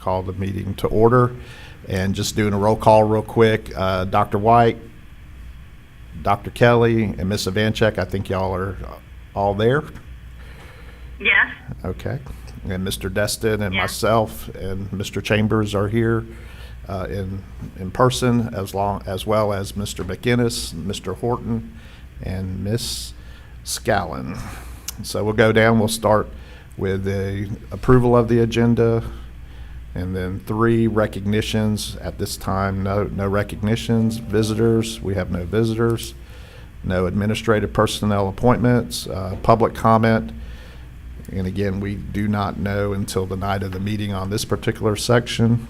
call the meeting to order. And just doing a roll call real quick, Dr. White, Dr. Kelly, and Ms. Ivanchek, I think y'all are all there. Yes. Okay. And Mr. Destin and Yeah. myself and Mr. Chambers are here in person, as well as Mr. McInnes, Mr. Horton, and Miss Scallon. So we'll go down. We'll start with the approval of the agenda, and then 3 recognitions. At this time, no recognitions. Visitors, we have no visitors. No administrative personnel appointments. Public comment. And again, we do not know until the night of the meeting on this particular section.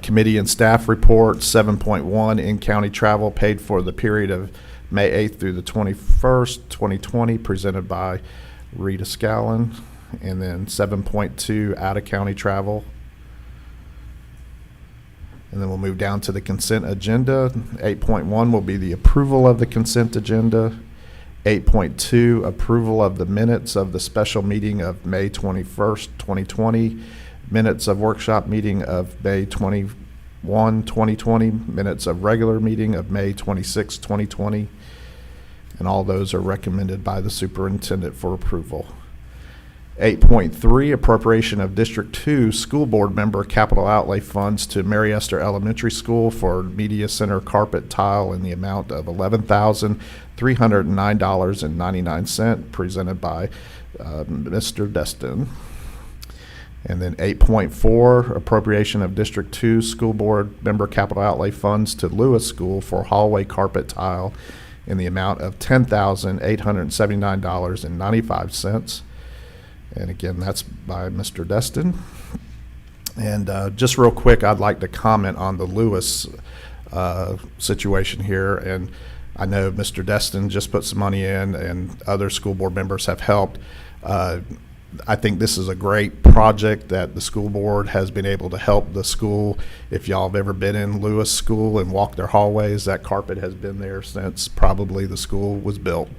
Committee and staff report, 7.1, in-county travel paid for the period of May 8th through the 21st, 2020, presented by Rita Scallon. And then 7.2, out-of-county travel. And then we'll move down to the consent agenda. 8.1 will be the approval of the consent agenda. 8.2, approval of the minutes of the special meeting of May 21st, 2020, minutes of workshop meeting of May 21, 2020, minutes of regular meeting of May 26, 2020, and all those are recommended by the superintendent for approval. 8.3, appropriation of District 2 school board member capital outlay funds to Mary Esther Elementary School for media center carpet tile in the amount of $11,309.99, presented by Mr. Destin. And then 8.4, appropriation of District 2 school board member capital outlay funds to Lewis School for hallway carpet tile in the amount of $10,879.95. And again, that's by Mr. Destin. And just real quick, I'd like to comment on the Lewis situation here. And I know Mr. Destin just put some money in, and other school board members have helped. I think this is a great project that the school board has been able to help the school. If y'all have ever been in Lewis School and walked their hallways, that carpet has been there since probably the school was built.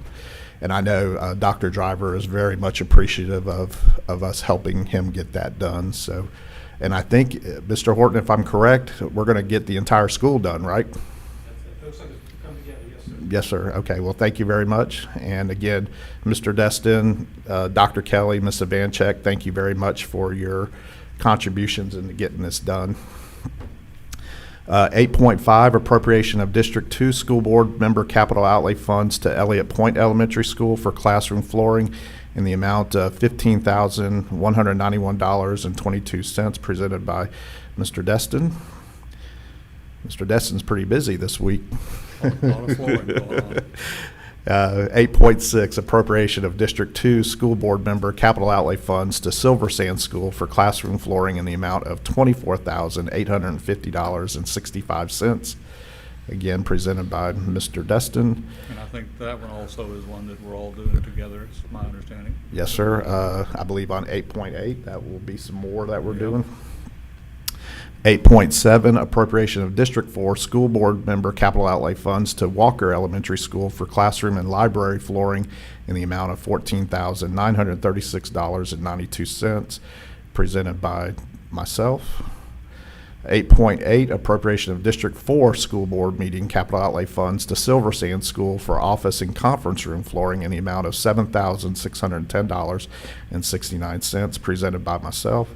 And I know Dr. Driver is very much appreciative of us helping him get that done. So, and I think, Mr. Horton, if I'm correct, we're going to get the entire school done, right? That's it. Looks like it's come together, yes, sir. Yes, sir. Okay, well, thank you very much. And again, Mr. Destin, Dr. Kelly, Ms. Ivanchek, thank you very much for your contributions into getting this done. 8.5, appropriation of District 2 school board member capital outlay funds to Elliott Point Elementary School for classroom flooring in the amount of $15,191.22, presented by Mr. Destin. Mr. Destin's pretty busy this week. A lot of flooring going on. 8.6, appropriation of District 2 school board member capital outlay funds to Silver Sand School for classroom flooring in the amount of $24,850.65. Again, presented by Mr. Destin. And I think that one also is one that we're all doing together, is my understanding. Yes, sir. I believe on 8.8, that will be some more that we're doing. 8.7, appropriation of District 4 school board member capital outlay funds to Walker Elementary School for classroom and library flooring in the amount of $14,936.92, presented by myself. 8.8, appropriation of District 4 school board meeting capital outlay funds to Silver Sand School for office and conference room flooring in the amount of $7,610.69, presented by myself.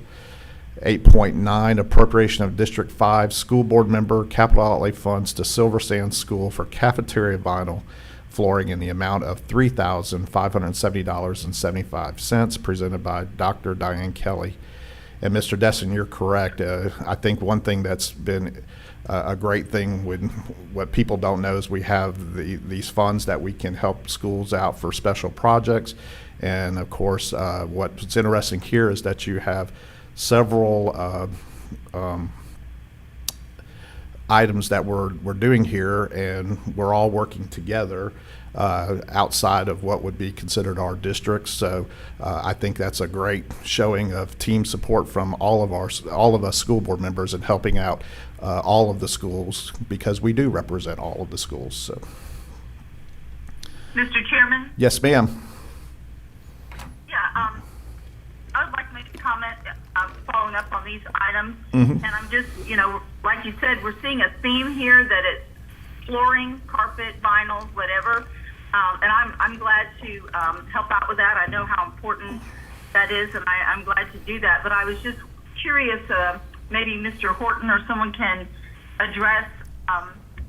8.9, appropriation of District 5 school board member capital outlay funds to Silver Sand School for cafeteria vinyl flooring in the amount of $3,570.75, presented by Dr. Diane Kelly. And Mr. Destin, you're correct. I think one thing that's been a great thing, when what people don't know is we have these funds that we can help schools out for special projects. And of course, what's interesting here is that you have several items that we're doing here, and we're all working together outside of what would be considered our districts. So I think that's a great showing of team support from all of us school board members in helping out all of the schools, because we do represent all of the schools. So, Mr. Chairman? yes, ma'am. Yeah, I would like to make a comment following following up on these items. And I'm just, like you said, we're seeing a theme here that it's flooring, carpet, vinyl, whatever. And I'm glad to help out with that. I know how important that is, and I'm glad to do that. But I was just curious, maybe Mr. Horton or someone can address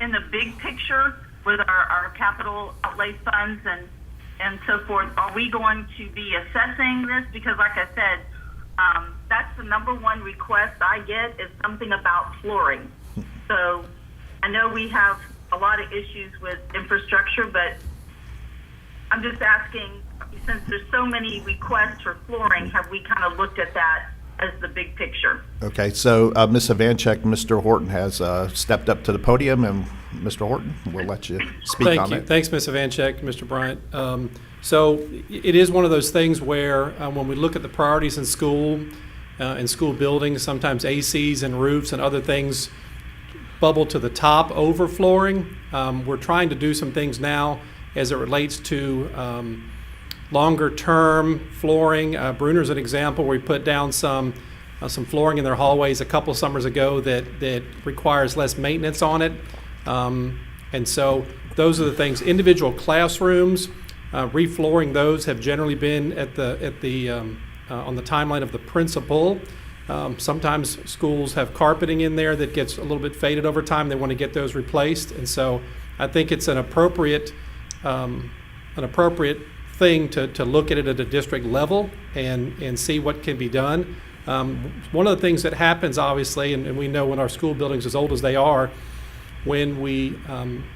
in the big picture with our capital outlay funds and so forth. Are we going to be assessing this? Because like I said, that's the number one request I get is something about flooring. So I know we have a lot of issues with infrastructure, but I'm just asking, since there's so many requests for flooring, have we kind of looked at that as the big picture? Okay, so Ms. Ivanchek, Mr. Horton has stepped up to the podium, and Mr. Horton, we'll let you speak on Thank you. it. Thanks, Ms. Ivanchek, Mr. Bryant. So it is one of those things where when we look at the priorities in school buildings, sometimes ACs and roofs and other things bubble to the top over flooring. We're trying to do some things now as it relates to longer term flooring. Bruner's an example where we put down some flooring in their hallways a couple summers ago that requires less maintenance on it. And so those are the things. Individual classrooms, reflooring those have generally been on the timeline of the principal. Sometimes schools have carpeting in there that gets a little bit faded over time. They want to get those replaced. And so I think it's an appropriate thing to look at it at a district level and see what can be done. One of the things that happens, obviously, and we know when our school buildings, as old as they are, when we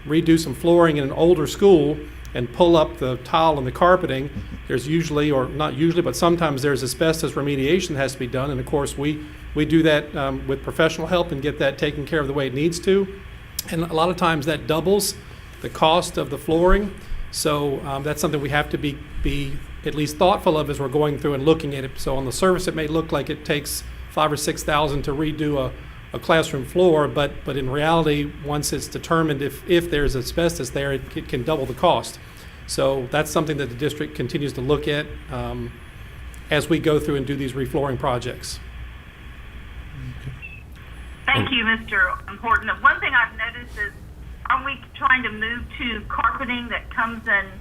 redo some flooring in an older school and pull up the tile and the carpeting, there's usually, or not usually, but sometimes there's asbestos remediation that has to be done. And of course, we do that with professional help and get that taken care of the way it needs to. And a lot of times that doubles the cost of the flooring. So that's something we have to be at least thoughtful of as we're going through and looking at it. So on the surface, it may look like it takes $5,000 or $6,000 to redo a classroom floor, but in reality, once it's determined if there's asbestos there, it can double the cost. So that's something that the district continues to look at as we go through and do these reflooring projects. Thank you, Mr. Horton. One thing I've noticed is, aren't we trying to move to carpeting that comes in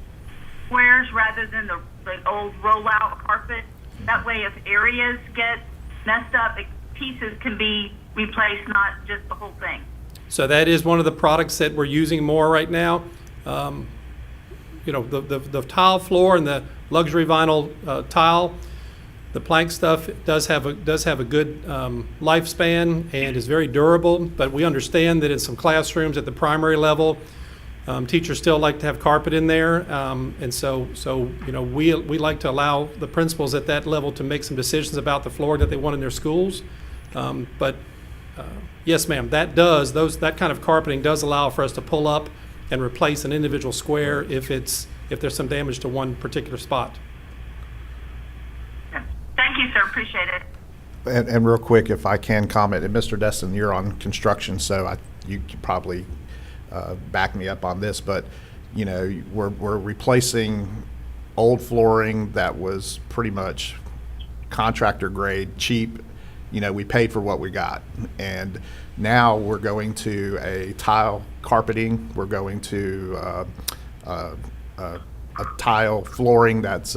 squares rather than the old rollout carpet? That way, if areas get messed up, pieces can be replaced, not just the whole thing. So that is one of the products that we're using more right now. The tile floor and the luxury vinyl tile, the plank stuff does have a good lifespan and is very durable. But we understand that in some classrooms at the primary level, teachers still like to have carpet in there, and so we like to allow the principals at that level to make some decisions about the floor that they want in their schools. But yes, ma'am, that kind of carpeting does allow for us to pull up and replace an individual square if there's some damage to one particular spot. Thank you, sir. Appreciate it. And real quick, if I can comment, and Mr. Destin, you're on construction, so you could probably back me up on this, but we're replacing old flooring that was pretty much contractor grade, cheap. We paid for what we got, and now we're going to a tile carpeting. We're going to a tile flooring that's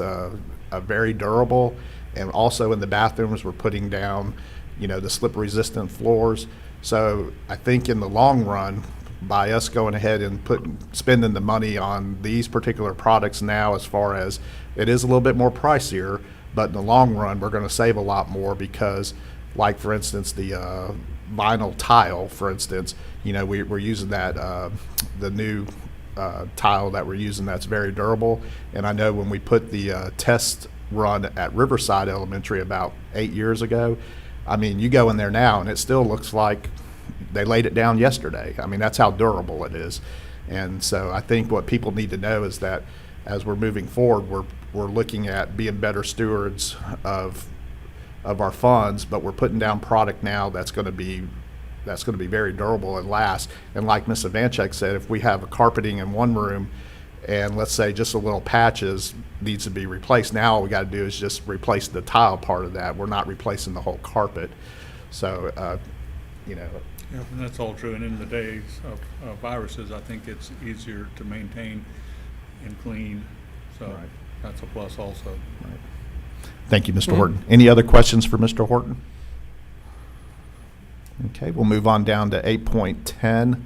very durable, and also in the bathrooms we're putting down, the slip resistant floors. So I think in the long run, by us going ahead and spending the money on these particular products now, as far as it is a little bit more pricier, but in the long run we're going to save a lot more because, like for instance, the vinyl tile, for instance, we're using that the new tile that we're using that's very durable. And I know when we put the test run at Riverside Elementary about 8 years ago, I mean, you go in there now and it still looks like they laid it down yesterday. I mean, that's how durable it is. And so I think what people need to know is that as we're moving forward, we're looking at being better stewards of our funds, but we're putting down product now that's going to be very durable and last. And like Ms. Ivanchek said, if we have a carpeting in one room and let's say just a little patches needs to be replaced. Now all we got to do is just replace the tile part of that. We're not replacing the whole carpet. So, you know, Yeah, and that's all true. And in the days of viruses, I think it's easier to maintain and clean. So Right. that's a plus also. thank you, Mr. Horton. Any other questions for Mr. Horton? Okay, we'll move on down to 8.10,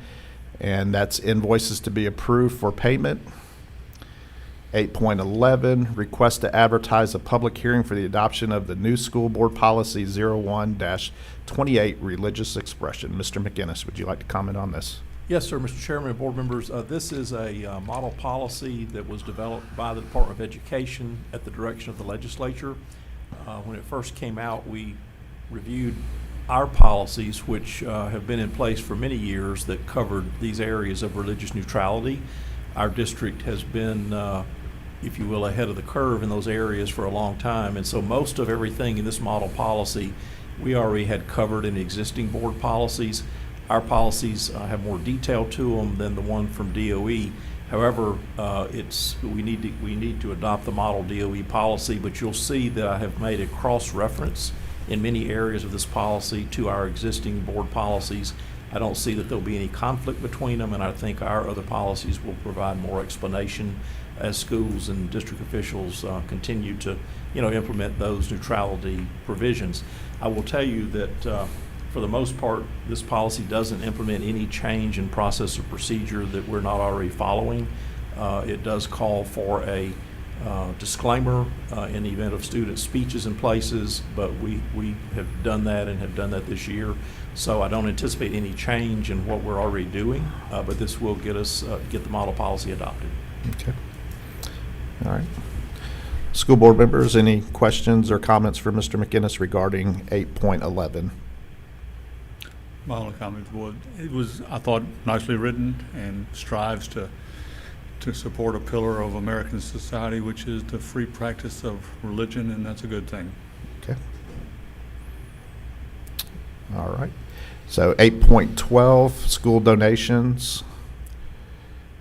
and that's invoices to be approved for payment. 8.11, request to advertise a public hearing for the adoption of the new school board policy 01-28, religious expression. Mr. McGinnis, would you like to comment on this? Yes, sir, Mr. Chairman and board members. This is a model policy that was developed by the Department of Education at the direction of the legislature. When it first came out, we reviewed our policies, which have been in place for many years, that covered these areas of religious neutrality. Our district has been, if you will, ahead of the curve in those areas for a long time. And so most of everything in this model policy we already had covered in existing board policies. Our policies have more detail to them than the one from DOE. However, we need to adopt the model DOE policy, but you'll see that I have made a cross-reference in many areas of this policy to our existing board policies. I don't see that there'll be any conflict between them, and I think our other policies will provide more explanation as schools and district officials continue to, implement those neutrality provisions. I will tell you that for the most part, this policy doesn't implement any change in process or procedure that we're not already following. It does call for a disclaimer in the event of student speeches in places, but we have done that and have done that this year. So I don't anticipate any change in what we're already doing, but this will get the model policy adopted. Okay. All right. School board members, any questions or comments for Mr. McGinnis regarding 8.11? My only comment was, it was, I thought, nicely written and strives to support a pillar of American society, which is the free practice of religion, and that's a good thing. Okay. All right. So 8.12, school donations.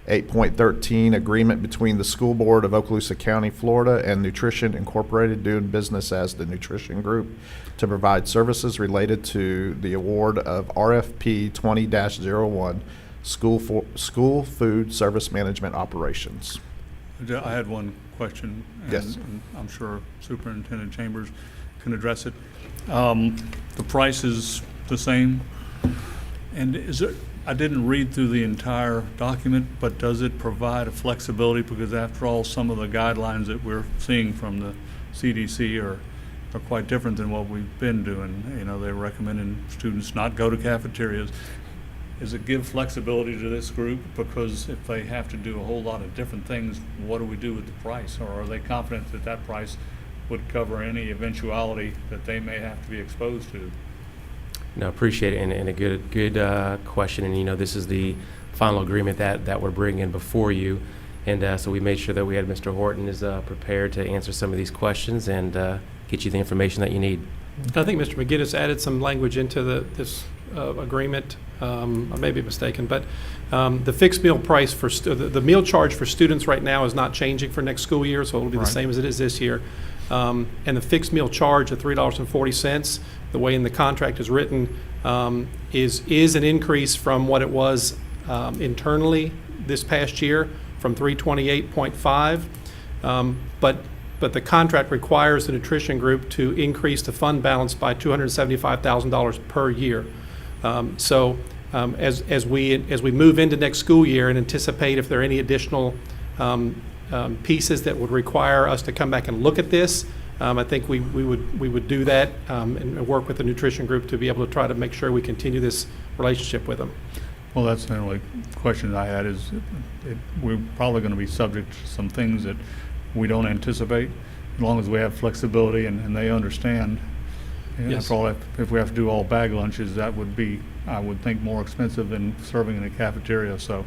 8.13, agreement between the school board of Okaloosa County, Florida, and Nutrition Incorporated, doing business as the Nutrition Group, to provide services related to the award of RFP 20-01, school food service management operations. I had one question, and Yes. I'm sure Superintendent Chambers can address it. The price is the same, and I didn't read through the entire document, but does it provide a flexibility? Because after all, some of the guidelines that we're seeing from the CDC are quite different than what we've been doing. They're recommending students not go to cafeterias. Does it give flexibility to this group? Because if they have to do a whole lot of different things, what do we do with the price? Or are they confident that that price would cover any eventuality that they may have to be exposed to? No, appreciate it, and a good question. And this is the final agreement that we're bringing before you, and so we made sure that we had Mr. Horton is prepared to answer some of these questions and get you the information that you need. I think Mr. McGinnis added some language into this agreement. I may be mistaken, but the fixed meal price for the meal charge for students right now is not changing for next school year, so it'll be the same as it is this year. And the fixed meal charge of $3.40, the way in the contract is written, is an increase from what it was internally this past year, from $328.5. But the contract requires the nutrition group to increase the fund balance by $275,000 per year. As we move into next school year and anticipate if there are any additional pieces that would require us to come back and look at this, I think we would do that and work with the nutrition group to be able to try to make sure we continue this relationship with them. Well, that's the only question I had is we're probably going to be subject to some things that we don't anticipate, as long as we have flexibility and they understand. Yes. After all, if we have to do all bag lunches, that would be, I would think, more expensive than serving in a cafeteria. So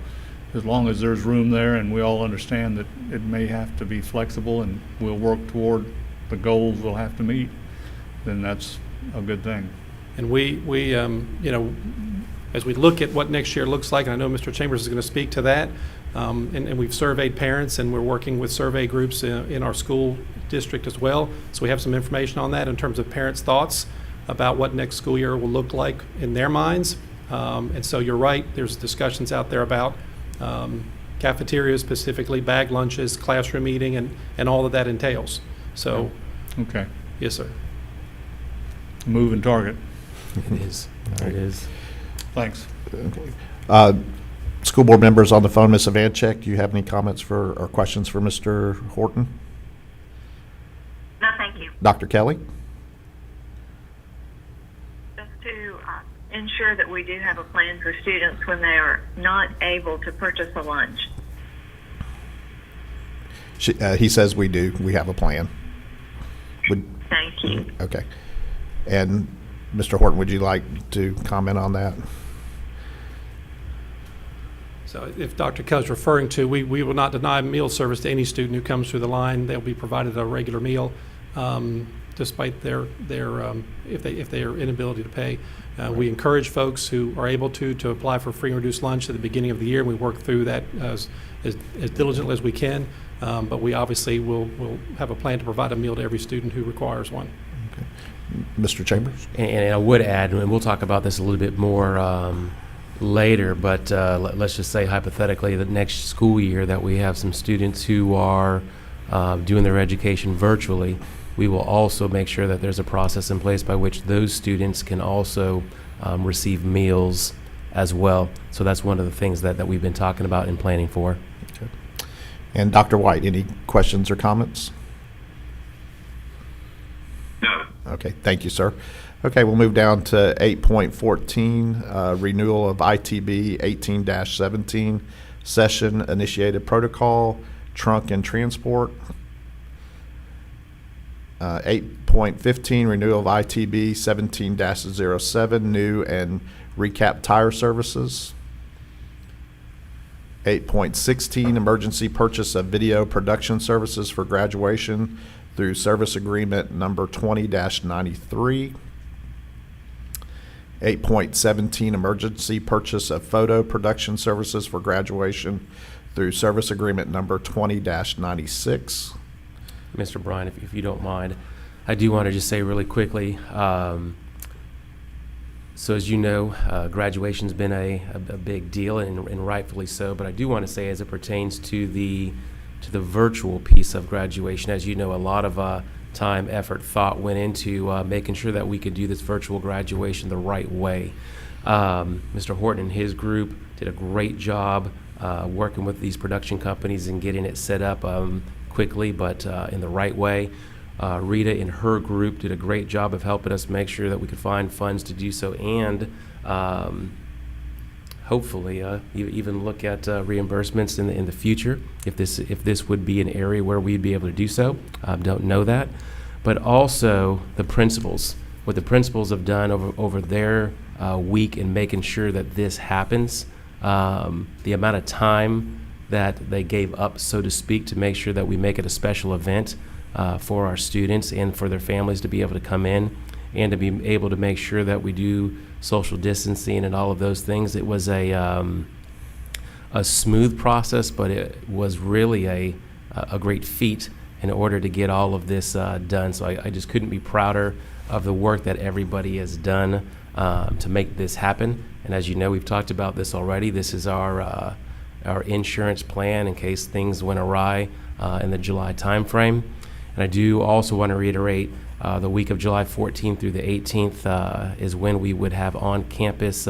as long as there's room there and we all understand that it may have to be flexible and we'll work toward the goals we'll have to meet, then that's a good thing. And we as we look at what next year looks like, and I know Mr. Chambers is going to speak to that, And we've surveyed parents, and we're working with survey groups in our school district as well. So we have some information on that in terms of parents' thoughts about what next school year will look like in their minds. And so you're right, there's discussions out there about cafeteria, specifically bag lunches, classroom eating, and all that entails. So, Okay. yes, sir. Moving target. It is. It is. Thanks. School board members on the phone, Ms. Ivanchek, do you have any comments or questions for Mr. Horton? No, thank you. Dr. Kelly? Just to ensure that we do have a plan for students when they are not able to purchase a lunch. He says we do. We have a plan. Thank you. Okay. And Mr. Horton, would you like to comment on that? So if Dr. Kelly's referring to, we will not deny meal service to any student who comes through the line. They'll be provided a regular meal, despite their if they are inability to pay. We encourage folks who are able to apply for free and reduced lunch at the beginning of the year, and we work through that as diligently as we can. But we obviously will have a plan to provide a meal to every student who requires one. Okay. Mr. Chambers? And I would add, and we'll talk about this a little bit more later, but let's just say hypothetically that next school year that we have some students who are doing their education virtually, we will also make sure that there's a process in place by which those students can also receive meals as well. So that's one of the things that we've been talking about and planning for. Okay. And Dr. White, any questions or comments? No. Okay, thank you, sir. Okay, we'll move down to 8.14, renewal of ITB 18-17, session initiated protocol, trunk and transport. 8.15, renewal of ITB 17-07, new and recap tire services. 8.16, emergency purchase of video production services for graduation through service agreement number 20-93. 8.17, emergency purchase of photo production services for graduation through service agreement number 20-96. Mr. Bryan, if you don't mind, I do want to just say really quickly, so as you know, graduation's been a big deal, and rightfully so, but I do want to say as it pertains to the virtual piece of graduation, as you know, a lot of time, effort, thought went into making sure that we could do this virtual graduation the right way. Mr. Horton and his group did a great job working with these production companies and getting it set up quickly, but in the right way. Rita and her group did a great job of helping us make sure that we could find funds to do so, and hopefully even look at reimbursements in the future if this would be an area where we'd be able to do so. Don't know that, but also the principals, what the principals have done over their week in making sure that this happens, the amount of time that they gave up, so to speak, to make sure that we make it a special event for our students and for their families to be able to come in and to be able to make sure that we do social distancing and all of those things. It was a smooth process, but it was really a great feat in order to get all of this done. So I just couldn't be prouder of the work that everybody has done to make this happen. And as you know, we've talked about this already. This is our insurance plan in case things went awry in the July timeframe. And I do also want to reiterate the week of July 14th through the 18th is when we would have on-campus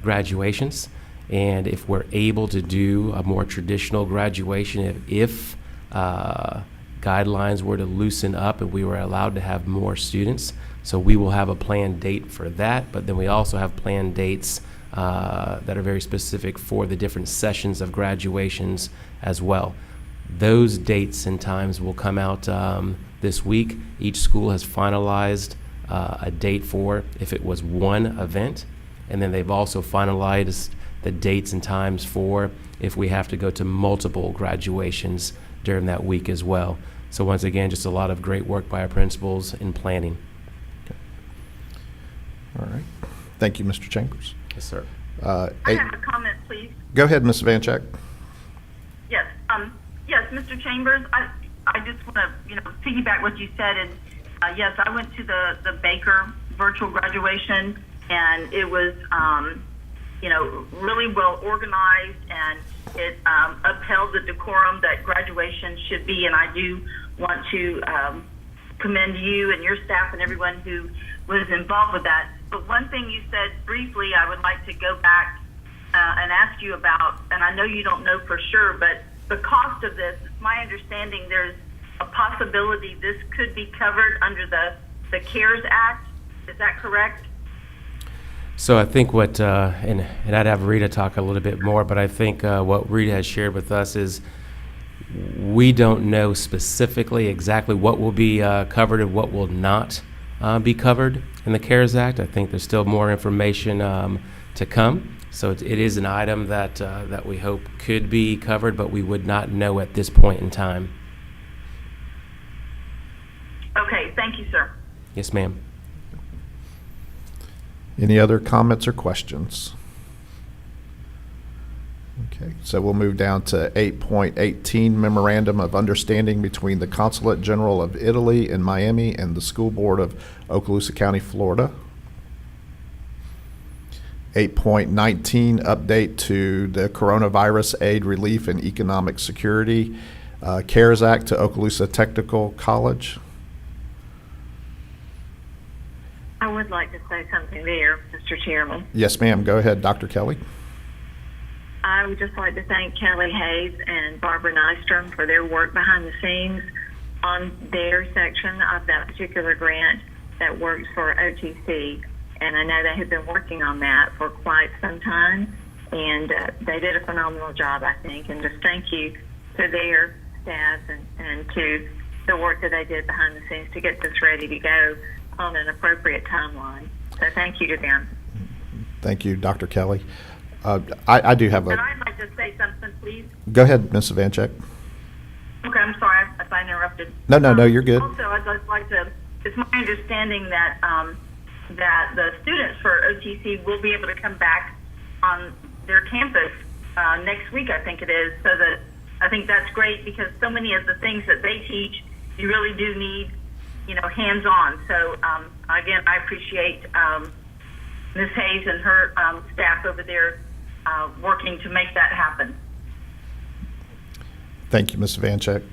graduations. And if we're able to do a more traditional graduation, if guidelines were to loosen up and we were allowed to have more students, so we will have a planned date for that. But then we also have planned dates that are very specific for the different sessions of graduations as well. Those dates and times will come out this week. Each school has finalized a date for if it was one event, and then they've also finalized the dates and times for if we have to go to multiple graduations during that week as well. So once again, just a lot of great work by our principals in planning. Okay. All right. Thank you, Mr. Chambers. Yes, sir. I have a comment, please. Go ahead, Ms. Vanchek. Mr. Chambers, I just want to, piggyback what you said. And yes, I went to the Baker virtual graduation, and it was, really well organized, and it upheld the decorum that graduation should be. And I do want to commend you and your staff and everyone who was involved with that. But one thing you said briefly, I would like to go back and ask you about, and I know you don't know for sure, but the cost of this, it's my understanding there's a possibility this could be covered under the CARES Act. Is that correct? So I think what, and I'd have Rita talk a little bit more, but I think what Rita has shared with us is we don't know specifically exactly what will be covered and what will not be covered in the CARES Act. I think there's still more information to come. So it is an item that we hope could be covered, but we would not know at this point in time. Okay, thank you, sir. Yes, ma'am. Any other comments or questions? Okay, so we'll move down to 8.18, Memorandum of Understanding between the Consulate General of Italy in Miami and the School Board of Okaloosa County, Florida. 8.19, update to the Coronavirus Aid, Relief, and Economic Security CARES Act to Okaloosa Technical College. I would like to say something there, Mr. Chairman. Yes, ma'am. Go ahead, Dr. Kelly. I would just like to thank Kelly Hayes and Barbara Nystrom for their work behind the scenes on their section of that particular grant that works for OTC. And I know they have been working on that for quite some time, and they did a phenomenal job, I think. And just thank you to their staff and to the work that they did behind the scenes to get this ready to go on an appropriate timeline. So thank you to them. Thank you, Dr. Kelly. I do have And a... I'd like to say something, please. Go ahead, Ms. Vanchek. Okay, I'm sorry if I interrupted. No, you're good. Also, I'd just like to, it's my understanding that that the students for OTC will be able to come back on their campus next week, I think it is, so that I think that's great because so many of the things that they teach, you really do need, hands-on. So, again, I appreciate Ms. Hayes and her staff over there working to make that happen. Thank you, Ms. Vanchek.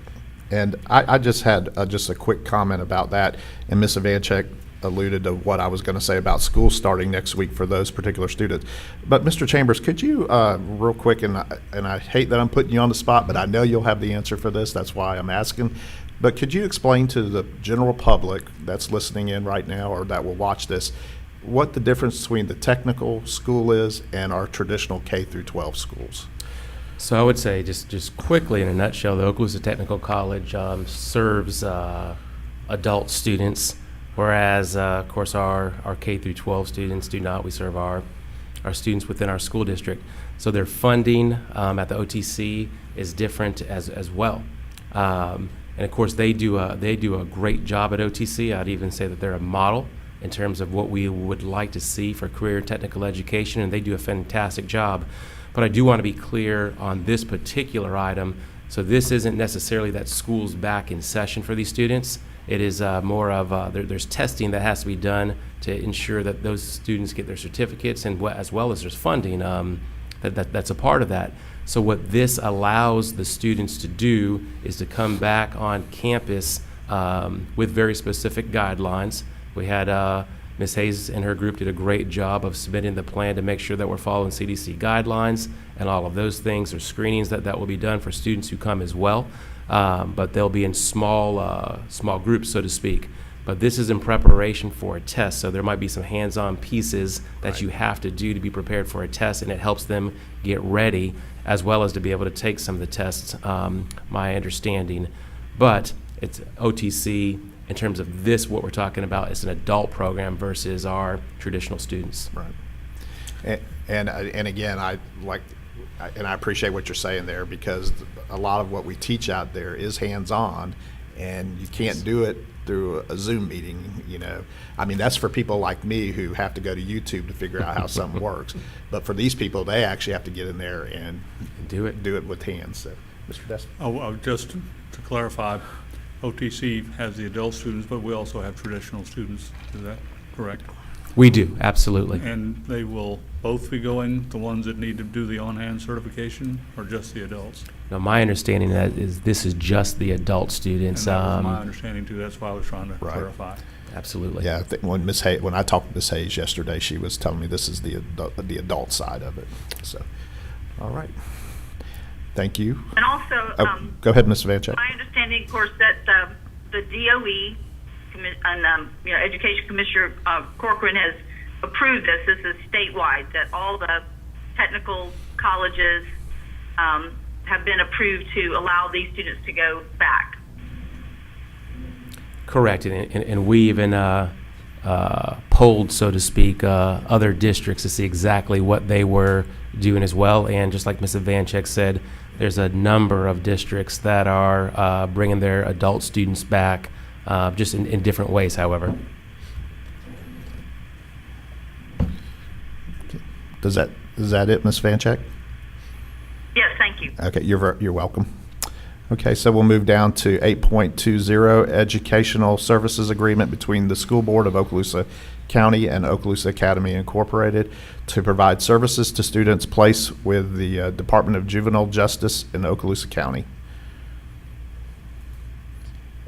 And I just had just a quick comment about that, and Ms. Vanchek alluded to what I was going to say about school starting next week for those particular students. But Mr. Chambers, could you real quick, and I hate that I'm putting you on the spot, but I know you'll have the answer for this, that's why I'm asking, but could you explain to the general public that's listening in right now or that will watch this what the difference between the technical school is and our traditional K through 12 schools? So I would say just quickly in a nutshell, the Okaloosa Technical College serves adult students, whereas of course our K through 12 students do not. We serve our students within our school district. So their funding at the OTC is different as well. And of course they do a great job at OTC. I'd even say that they're a model in terms of what we would like to see for career and technical education, and they do a fantastic job. But I do want to be clear on this particular item. So this isn't necessarily that school's back in session for these students. It is more of there's testing that has to be done to ensure that those students get their certificates, and as well as there's funding that's a part of that. So what this allows the students to do is to come back on campus with very specific guidelines. We had Ms. Hayes and her group did a great job of submitting the plan to make sure that we're following CDC guidelines and all of those things. There's screenings that will be done for students who come as well, but they'll be in small groups, so to speak. But this is in preparation for a test, so there might be some hands-on pieces that you have to do to be prepared for a test, and it helps them get ready as well as to be able to take some of the tests, my understanding. But it's OTC. In terms of this, what we're talking about is an adult program versus our traditional students. Right. And again, I appreciate what you're saying there, because a lot of what we teach out there is hands-on, and you can't do it through a Zoom meeting. I mean, that's for people like me who have to go to YouTube to figure out how something works. But for these people, they actually have to get in there and do it with hands. So Mr. Destin? Just to clarify, OTC has the adult students, but we also have traditional students. Is that correct? We do, absolutely. And they will both be going, the ones that need to do the on-hand certification, or just the adults? Now, my understanding that is this is just the adult And students. that was my understanding too. That's why I was trying to Right. clarify. Absolutely. Yeah, I think when I talked to Ms. Hayes yesterday, she was telling me this is the adult side of it. So, all right. Thank you. And also, Oh, go ahead, Ms. Vanchek. my understanding, of course, that the DOE and Education Commissioner Corcoran has approved this. This is statewide, that all the technical colleges have been approved to allow these students to go back. Correct, and we even polled, so to speak, other districts to see exactly what they were doing as well. And just like Ms. Vanchek said, there's a number of districts that are bringing their adult students back, just in different ways, however. Is that it, Ms. Vanchek? Yes, thank you. Okay, you're welcome. Okay, so we'll move down to 8.20, Educational Services Agreement between the School Board of Okaloosa County and Okaloosa Academy Incorporated to provide services to students placed with the Department of Juvenile Justice in Okaloosa County.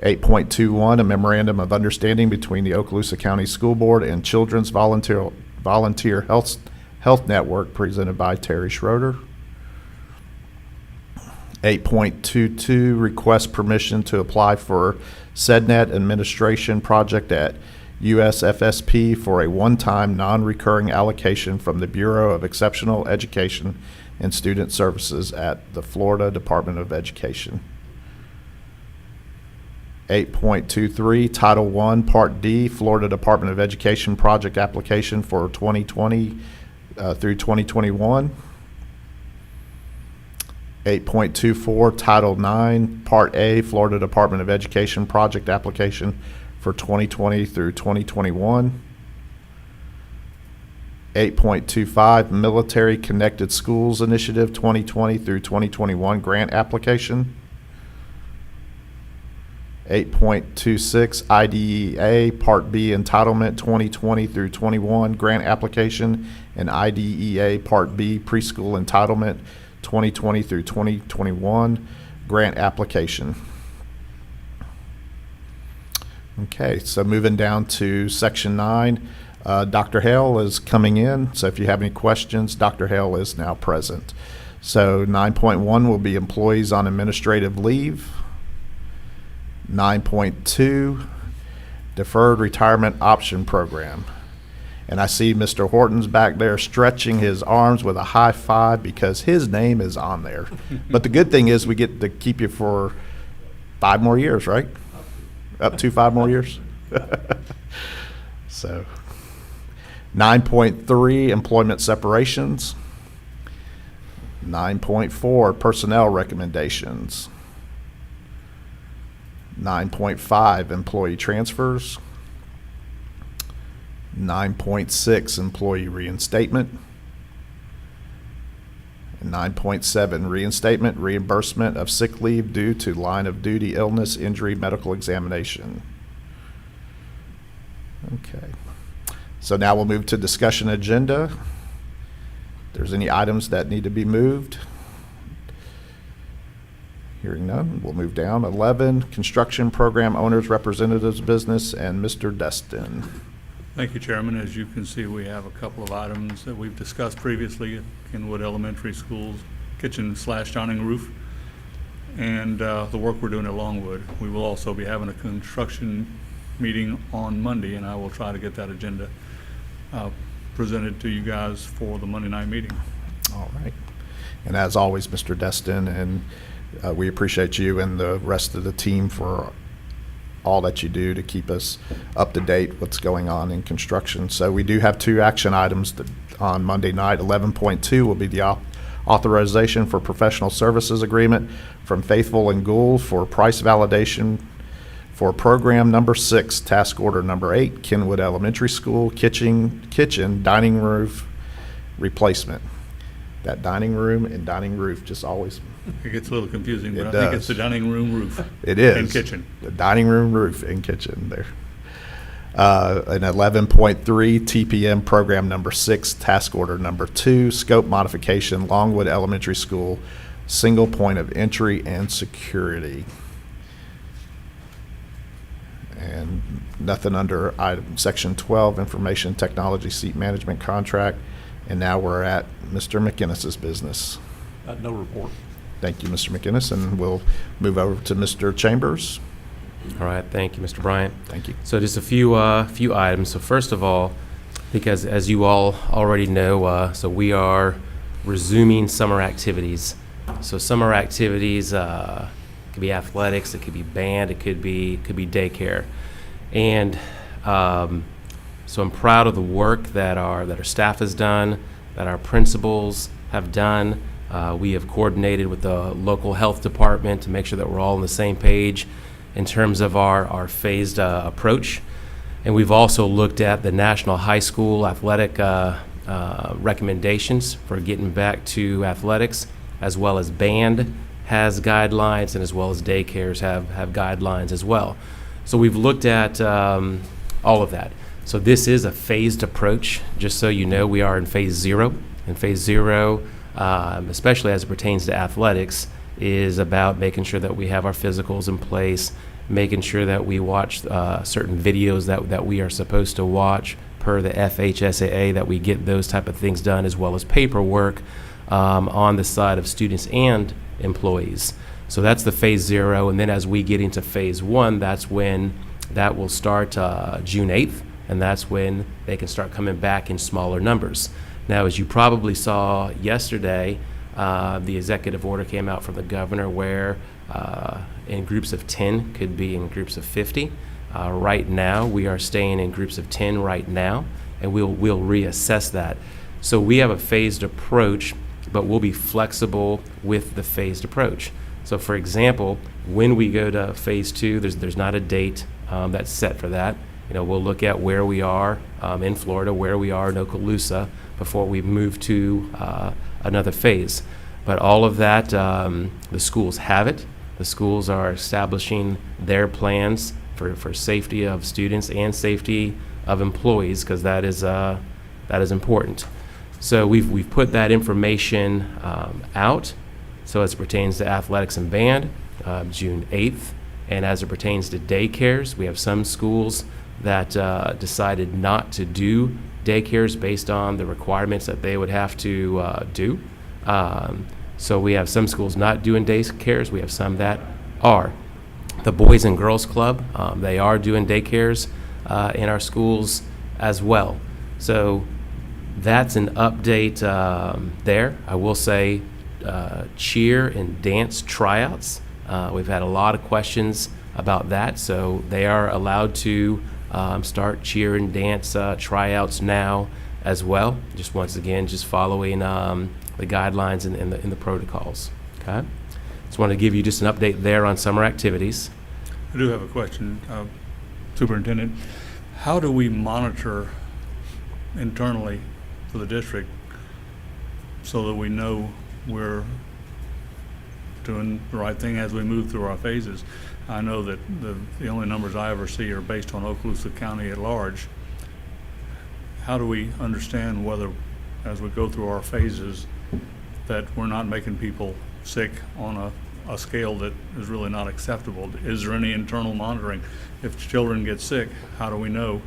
8.21, a memorandum of understanding between the Okaloosa County School Board and Children's Volunteer Health Network, presented by Terry Schroeder. 8.22, request permission to apply for SEDNet administration project at USFSP for a one-time, non-recurring allocation from the Bureau of Exceptional Education and Student Services at the Florida Department of Education. 8.23, Title I, Part D, Florida Department of Education project application for 2020 through 2021. 8.24, Title IX, Part A, Florida Department of Education project application for 2020 through 2021. 8.25, Military Connected Schools Initiative 2020 through 2021 grant application. 8.26, IDEA Part B Entitlement 2020 through 21 grant application, and IDEA Part B Preschool Entitlement 2020 through 2021 grant application. Okay, so moving down to Section 9, Dr. Hale is coming in, so if you have any questions, Dr. Hale is now present. So 9.1 will be employees on administrative leave. 9.2, deferred retirement option program. And I see Mr. Horton's back there stretching his arms with a high five because his name is on there. But the good thing is we get to keep you for 5 more years, right? Up to 5 more years. So 9.3, employment separations. 9.4, personnel recommendations. 9.5, employee transfers. 9.6, employee reinstatement. And 9.7, reinstatement, reimbursement of sick leave due to line of duty illness, injury, medical examination. Okay. So now we'll move to discussion agenda. If there's any items that need to be moved. Hearing none, we'll move down. 11, construction program owners, representatives, business, and Mr. Destin. Thank you, Chairman. As you can see, we have a couple of items that we've discussed previously at Kenwood Elementary School's kitchen/dining roof, and the work we're doing at Longwood. We will also be having a construction meeting on Monday, and I will try to get that agenda presented to you guys for the Monday night meeting. All right. And as always, Mr. Destin, and we appreciate you and the rest of the team for all that you do to keep us up to date what's going on in construction. So we do have 2 action items on Monday night. 11.2 will be the authorization for professional services agreement from Faithful and Gould for price validation for program number 6, task order number 8, Kenwood Elementary School kitchen dining roof replacement. That dining room and dining roof just always It gets a little confusing, but It I think does. it's the dining room roof. It is. And kitchen. The dining room roof and kitchen there. An 11.3 TPM program number 6, task order number 2, scope modification, Longwood Elementary School, single point of entry and security. And nothing under item section 12, information technology seat management contract. And now we're at Mr. McInnes's business. No report. Thank you, Mr. McInnes, and we'll move over to Mr. Chambers. All right, thank you, Mr. Bryant. Thank you. So just a few items. So first of all, because as you all already know, so we are resuming summer activities. So summer activities could be athletics, it could be band, it could be daycare, and so I'm proud of the work that our staff has done, that our principals have done. We have coordinated with the local health department to make sure that we're all on the same page in terms of our phased approach. And we've also looked at the National High School athletic recommendations for getting back to athletics, as well as band has guidelines, and as well as daycares have guidelines as well. So we've looked at all of that. So this is a phased approach. Just so you know, we are in phase 0. And phase 0, especially as it pertains to athletics, is about making sure that we have our physicals in place, making sure that we watch certain videos that we are supposed to watch per the FHSAA, that we get those type of things done, as well as paperwork on the side of students and employees. So that's the phase 0. And then as we get into phase 1, that's when that will start June 8th, and that's when they can start coming back in smaller numbers. Now, as you probably saw yesterday, the executive order came out from the governor where in groups of 10 could be in groups of 50. Right now, we are staying in groups of 10 right now, and we'll reassess that. So we have a phased approach, but we'll be flexible with the phased approach. So for example, when we go to phase 2, there's not a date that's set for that. You know, we'll look at where we are in Florida, where we are in Okaloosa before we move to another phase. But all of that, the schools have it. The schools are establishing their plans for safety of students and safety of employees, because that is important. So we've put that information out. So as it pertains to athletics and band, June 8th, and as it pertains to daycares, we have some schools that decided not to do daycares based on the requirements that they would have to do. So we have some schools not doing daycares. We have some that are. The Boys and Girls Club, they are doing daycares in our schools as well. So that's an update there. I will say cheer and dance tryouts. We've had a lot of questions about that, so they are allowed to start cheer and dance tryouts now as well. Just once again, just following the guidelines and the protocols. Okay. Just want to give you just an update there on summer activities. I do have a question, Superintendent. How do we monitor internally for the district so that we know we're doing the right thing as we move through our phases? I know that the only numbers I ever see are based on Okaloosa County at large. How do we understand whether, as we go through our phases, that we're not making people sick on a scale that is really not acceptable? Is there any internal monitoring? If children get sick, how do we know?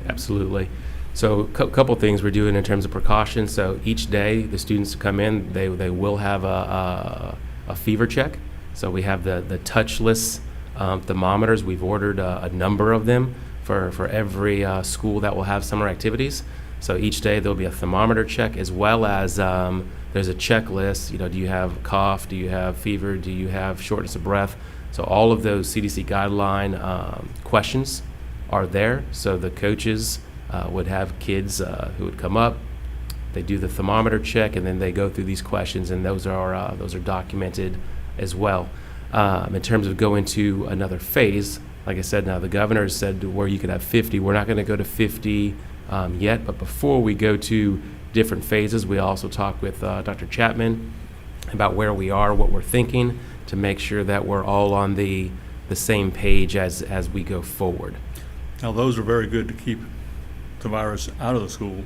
Absolutely. So a couple things we're doing in terms of precautions. So each day the students come in, they will have a fever check. So we have the touchless thermometers. We've ordered a number of them for every school that will have summer activities. So each day there'll be a thermometer check, as well as there's a checklist. You know, do you have a cough? Do you have fever? Do you have shortness of breath? So all of those CDC guideline questions are there. So the coaches would have kids who would come up. They do the thermometer check, and then they go through these questions, and those are documented as well. In terms of going to another phase, like I said, now the governor said where you could have 50. We're not going to go to 50 yet, but before we go to different phases, we also talk with Dr. Chapman about where we are, what we're thinking, to make sure that we're all on the same page as we go forward. Now, those are very good to keep the virus out of the school.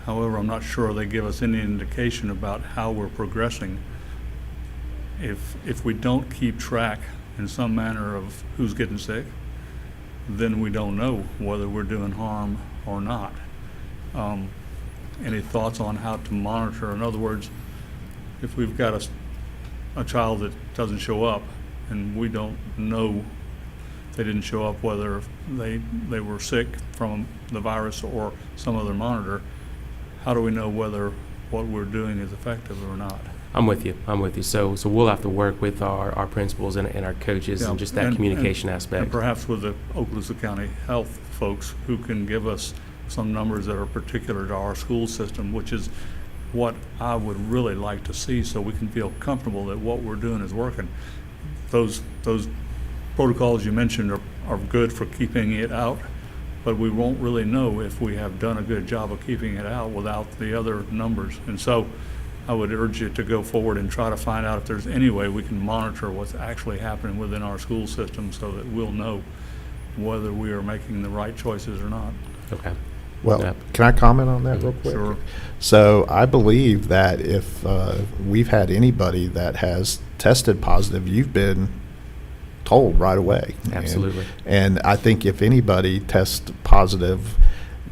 However, I'm not sure they give us any indication about how we're progressing. If we don't keep track in some manner of who's getting sick, then we don't know whether we're doing harm or not. Any thoughts on how to monitor? In other words, if we've got a child that doesn't show up and we don't know they didn't show up, whether they were sick from the virus or some other monitor, how do we know whether what we're doing is effective or not? I'm with you. So we'll have to work with our principals and our coaches and just that communication aspect. And perhaps with the Okaloosa County Health folks who can give us some numbers that are particular to our school system, which is what I would really like to see, so we can feel comfortable that what we're doing is working. Those protocols you mentioned are good for keeping it out, but we won't really know if we have done a good job of keeping it out without the other numbers. And so I would urge you to go forward and try to find out if there's any way we can monitor what's actually happening within our school system so that we'll know whether we are making the right choices or not. Okay. Well, Yeah. can I comment on that real quick? Sure. So I believe that if we've had anybody that has tested positive, you've been told right away. Absolutely. And I think if anybody tests positive,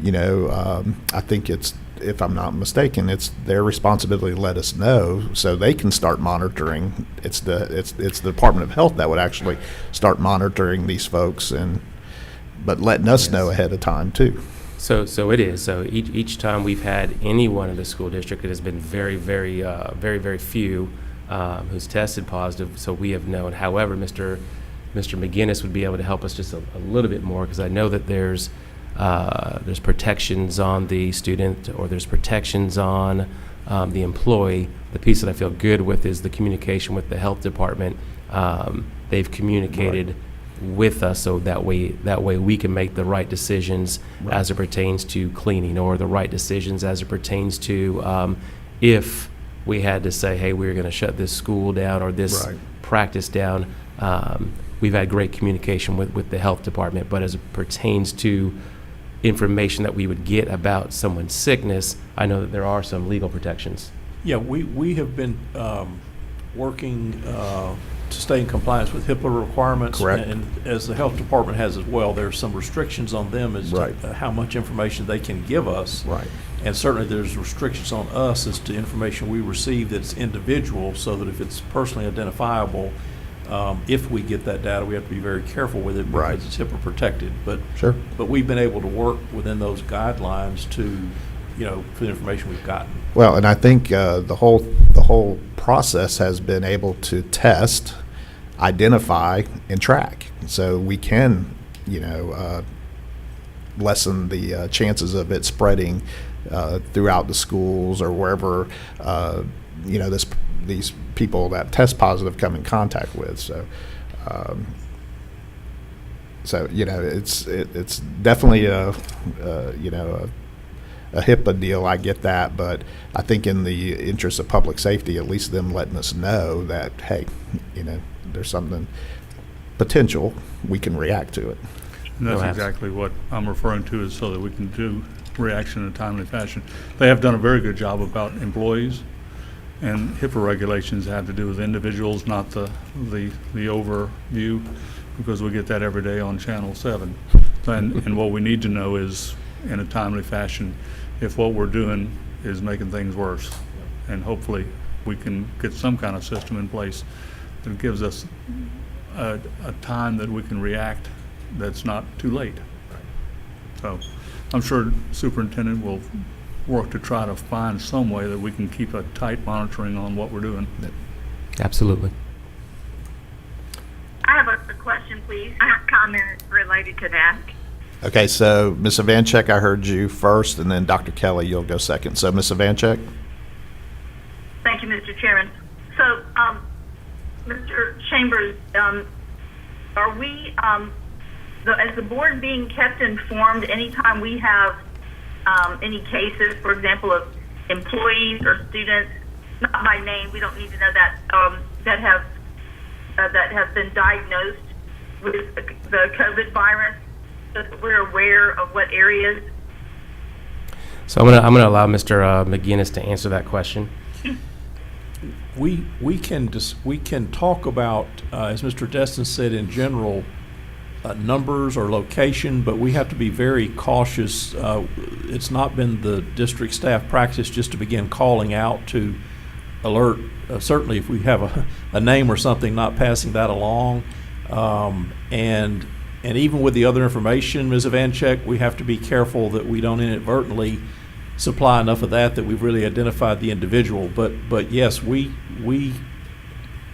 I think it's, if I'm not mistaken, it's their responsibility to let us know so they can start monitoring. It's the Department of Health that would actually start monitoring these folks, but letting us know ahead of time too. So it is. So each time we've had anyone in the school district, it has been very, very few who's tested positive. So we have known. However, Mr. McGinnis would be able to help us just a little bit more, because I know that there's protections on the student, or there's protections on the employee. The piece that I feel good with is the communication with the health department. They've communicated with us, so that way we can make the right decisions as it pertains to cleaning, or the right decisions as it pertains to if we had to say, hey, we're going to shut this school down or this practice down. We've had great communication with the health department, but as it pertains to information that we would get about someone's sickness, I know that there are some legal protections. Yeah, we have been working to stay in compliance with HIPAA requirements. Correct. And as the health department has as well, there's some restrictions on them as Right. to how much information they can give us. Right. And certainly there's restrictions on us as to information we receive that's individual, so that if it's personally identifiable, if we get that data, we have to be very careful with it because Right. it's HIPAA protected. But Sure. we've been able to work within those guidelines to, for the information we've gotten. Well, and I think the whole process has been able to test, identify, and track, so we can, lessen the chances of it spreading throughout the schools or wherever these people that test positive come in contact with. So, it's definitely a HIPAA deal. I get that, but I think in the interest of public safety, at least them letting us know that, hey, there's something potential, we can react to it. And that's No, exactly what I'm referring to, is so that we can do reaction in a timely fashion. They have done a very good job about employees, and HIPAA regulations have to do with individuals, not the overview, because we get that every day on Channel 7. And what we need to know is, in a timely fashion, if what we're doing is making things worse. And hopefully we can get some kind of system in place that gives us a time that we can react that's not too late. So I'm sure Superintendent will work to try to find some way that we can keep a tight monitoring on what we're doing. Absolutely. I have a question, please. I have a comment related to that. Okay, so Ms. Ivanchek, I heard you first, and then Dr. Kelly, you'll go second. So Ms. Ivanchek? Thank you, Mr. Chairman. So, Mr. Chambers, are we, as the board, being kept informed anytime we have any cases, for example, of employees or students, not by name, we don't need to know that, that have been diagnosed with the COVID virus, so that we're aware of what areas? So I'm gonna allow Mr. McGinnis to answer that question. We can talk about, as Mr. Destin said, in general, numbers or location, but we have to be very cautious. It's not been the district staff practice just to begin calling out to alert, certainly if we have a name or something, not passing that along. And even with the other information, Ms. Ivanchek, we have to be careful that we don't inadvertently supply enough of that we've really identified the individual. But yes, we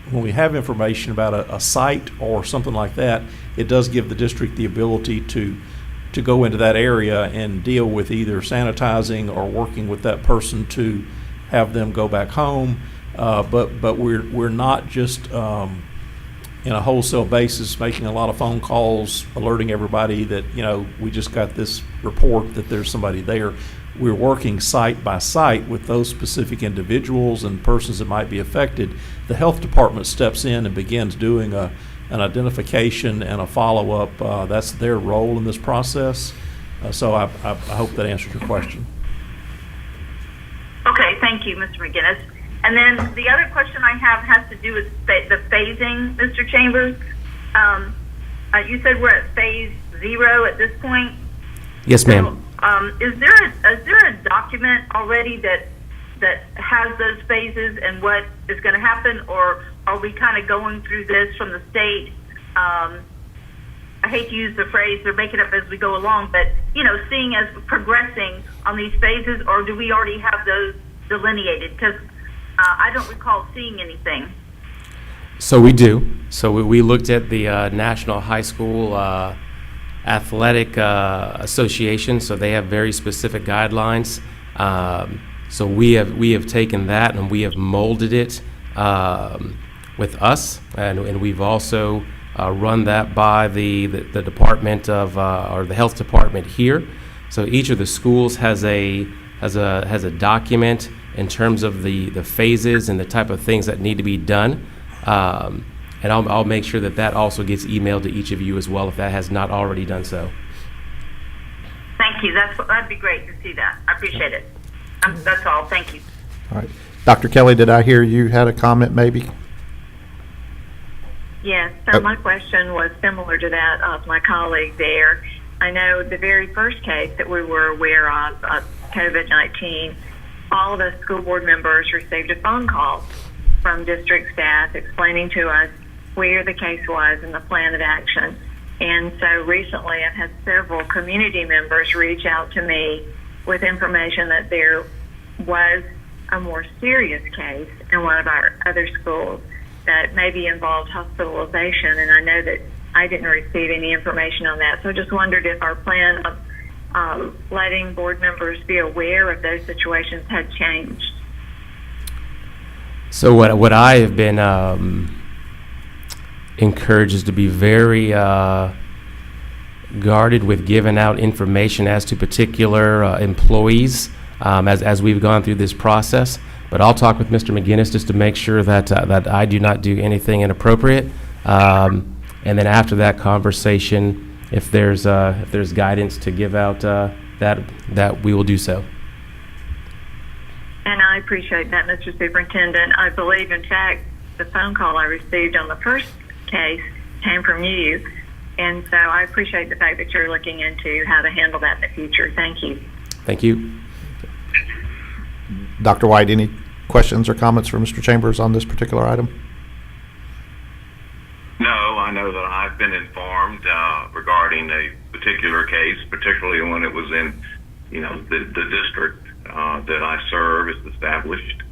when we have information about a site or something like that, it does give the district the ability to go into that area and deal with either sanitizing or working with that person to have them go back home. But we're not just in a wholesale basis making a lot of phone calls, alerting everybody that, we just got this report that there's somebody there. We're working site by site with those specific individuals and persons that might be affected. The health department steps in and begins doing an identification and a follow-up. That's their role in this process. So I hope that answers your question. Okay, thank you, Mr. McGinnis. And then the other question I have has to do with the phasing, Mr. Chambers. You said we're at phase 0 at this point. Yes, ma'am. So, is there a document already that has those phases and what is going to happen, or are we kind of going through this from the state? I hate to use the phrase "they're making up as we go along," but seeing as progressing on these phases, or do we already have those delineated? Because I don't recall seeing anything. So we do. So we looked at the National High School Athletic Association. So they have very specific guidelines. So we have taken that and we have molded it with us, and we've also run that by the department of or the health department here. So each of the schools has a document in terms of the phases and the type of things that need to be done. And I'll make sure that also gets emailed to each of you as well if that has not already done so. Thank you. That'd be great to see that. I appreciate it. That's all. Thank you. All right. Dr. Kelly, did I hear you had a comment maybe? Yes, so my question was similar to that of my colleague there. I know the very first case that we were aware of COVID-19, all of us school board members received a phone call from district staff explaining to us where the case was and the plan of action. And so recently I've had several community members reach out to me with information that there was a more serious case in one of our other schools that maybe involved hospitalization, and I know that I didn't receive any information on that. So I just wondered if our plan of letting board members be aware of those situations had changed. So what I have been encouraged is to be very guarded with giving out information as to particular employees as we've gone through this process. But I'll talk with Mr. McGinnis just to make sure that I do not do anything inappropriate. And then after that conversation, if there's guidance to give out, that we will do so. And I appreciate that, Mr. Superintendent. I believe, in fact, the phone call I received on the first case came from you. And so I appreciate the fact that you're looking into how to handle that in the future. Thank you. Thank you. Dr. White, any questions or comments for Mr. Chambers on this particular item? No, I know that I've been informed regarding a particular case, particularly when it was in, the district that I serve is established.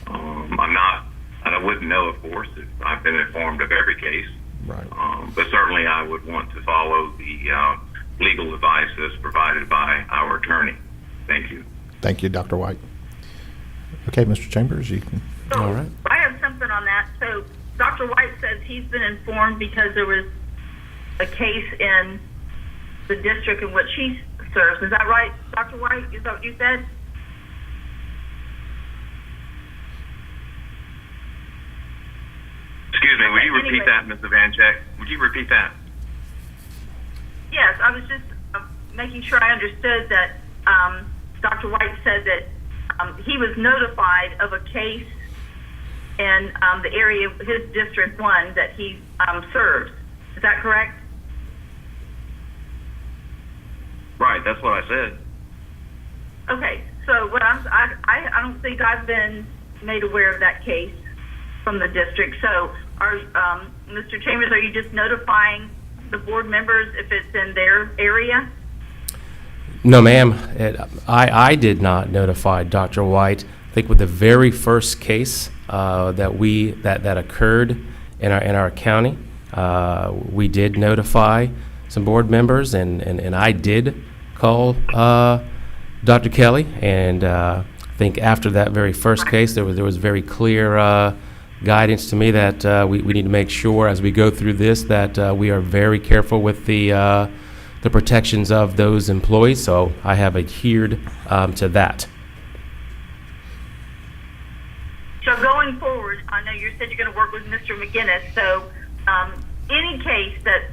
I wouldn't know, of course, if I've been informed of every case. Right. But certainly I would want to follow the legal advice that's provided by our attorney. Thank you. Thank you, Dr. White. Okay, Mr. Chambers, you can. So All right. I have something on that. So Dr. White says he's been informed because there was a case in the district in which he serves. Is that right, Dr. White? Is that what you said? repeat anyway. that, Ms. Evanchek? Would you repeat that? Yes, I was just making sure I understood that Dr. White said that he was notified of a case in the area of his District 1 that he serves. Is that correct? Right, that's what I said. Okay, so what I don't think I've been made aware of that case from the district. So, Mr. Chambers, are you just notifying the board members if it's in their area? No, ma'am. I did not notify Dr. White. I think with the very first case that occurred in our county, we did notify some board members, and I did call Dr. Kelly. And I think after that very first case, there was very clear guidance to me that we need to make sure as we go through this that we are very careful with the protections of those employees. So I have adhered to that. So going forward, I know you said you're going to work with Mr. McGinnis. So any case that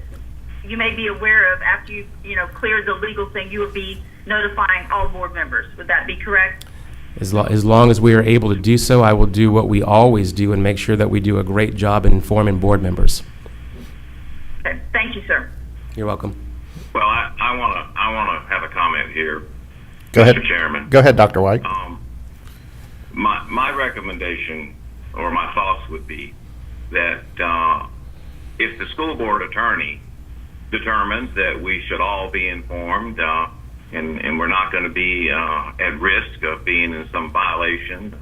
you may be aware of after you cleared the legal thing, you would be notifying all board members. Would that be correct? As long as we are able to do so, I will do what we always do and make sure that we do a great job in informing board members. Okay. Thank you, sir. You're welcome. Well, I want to have a comment here, Go ahead. Mr. Chairman. Go ahead, Dr. White. My recommendation or my thoughts would be that if the school board attorney determines that we should all be informed and we're not going to be at risk of being in some violation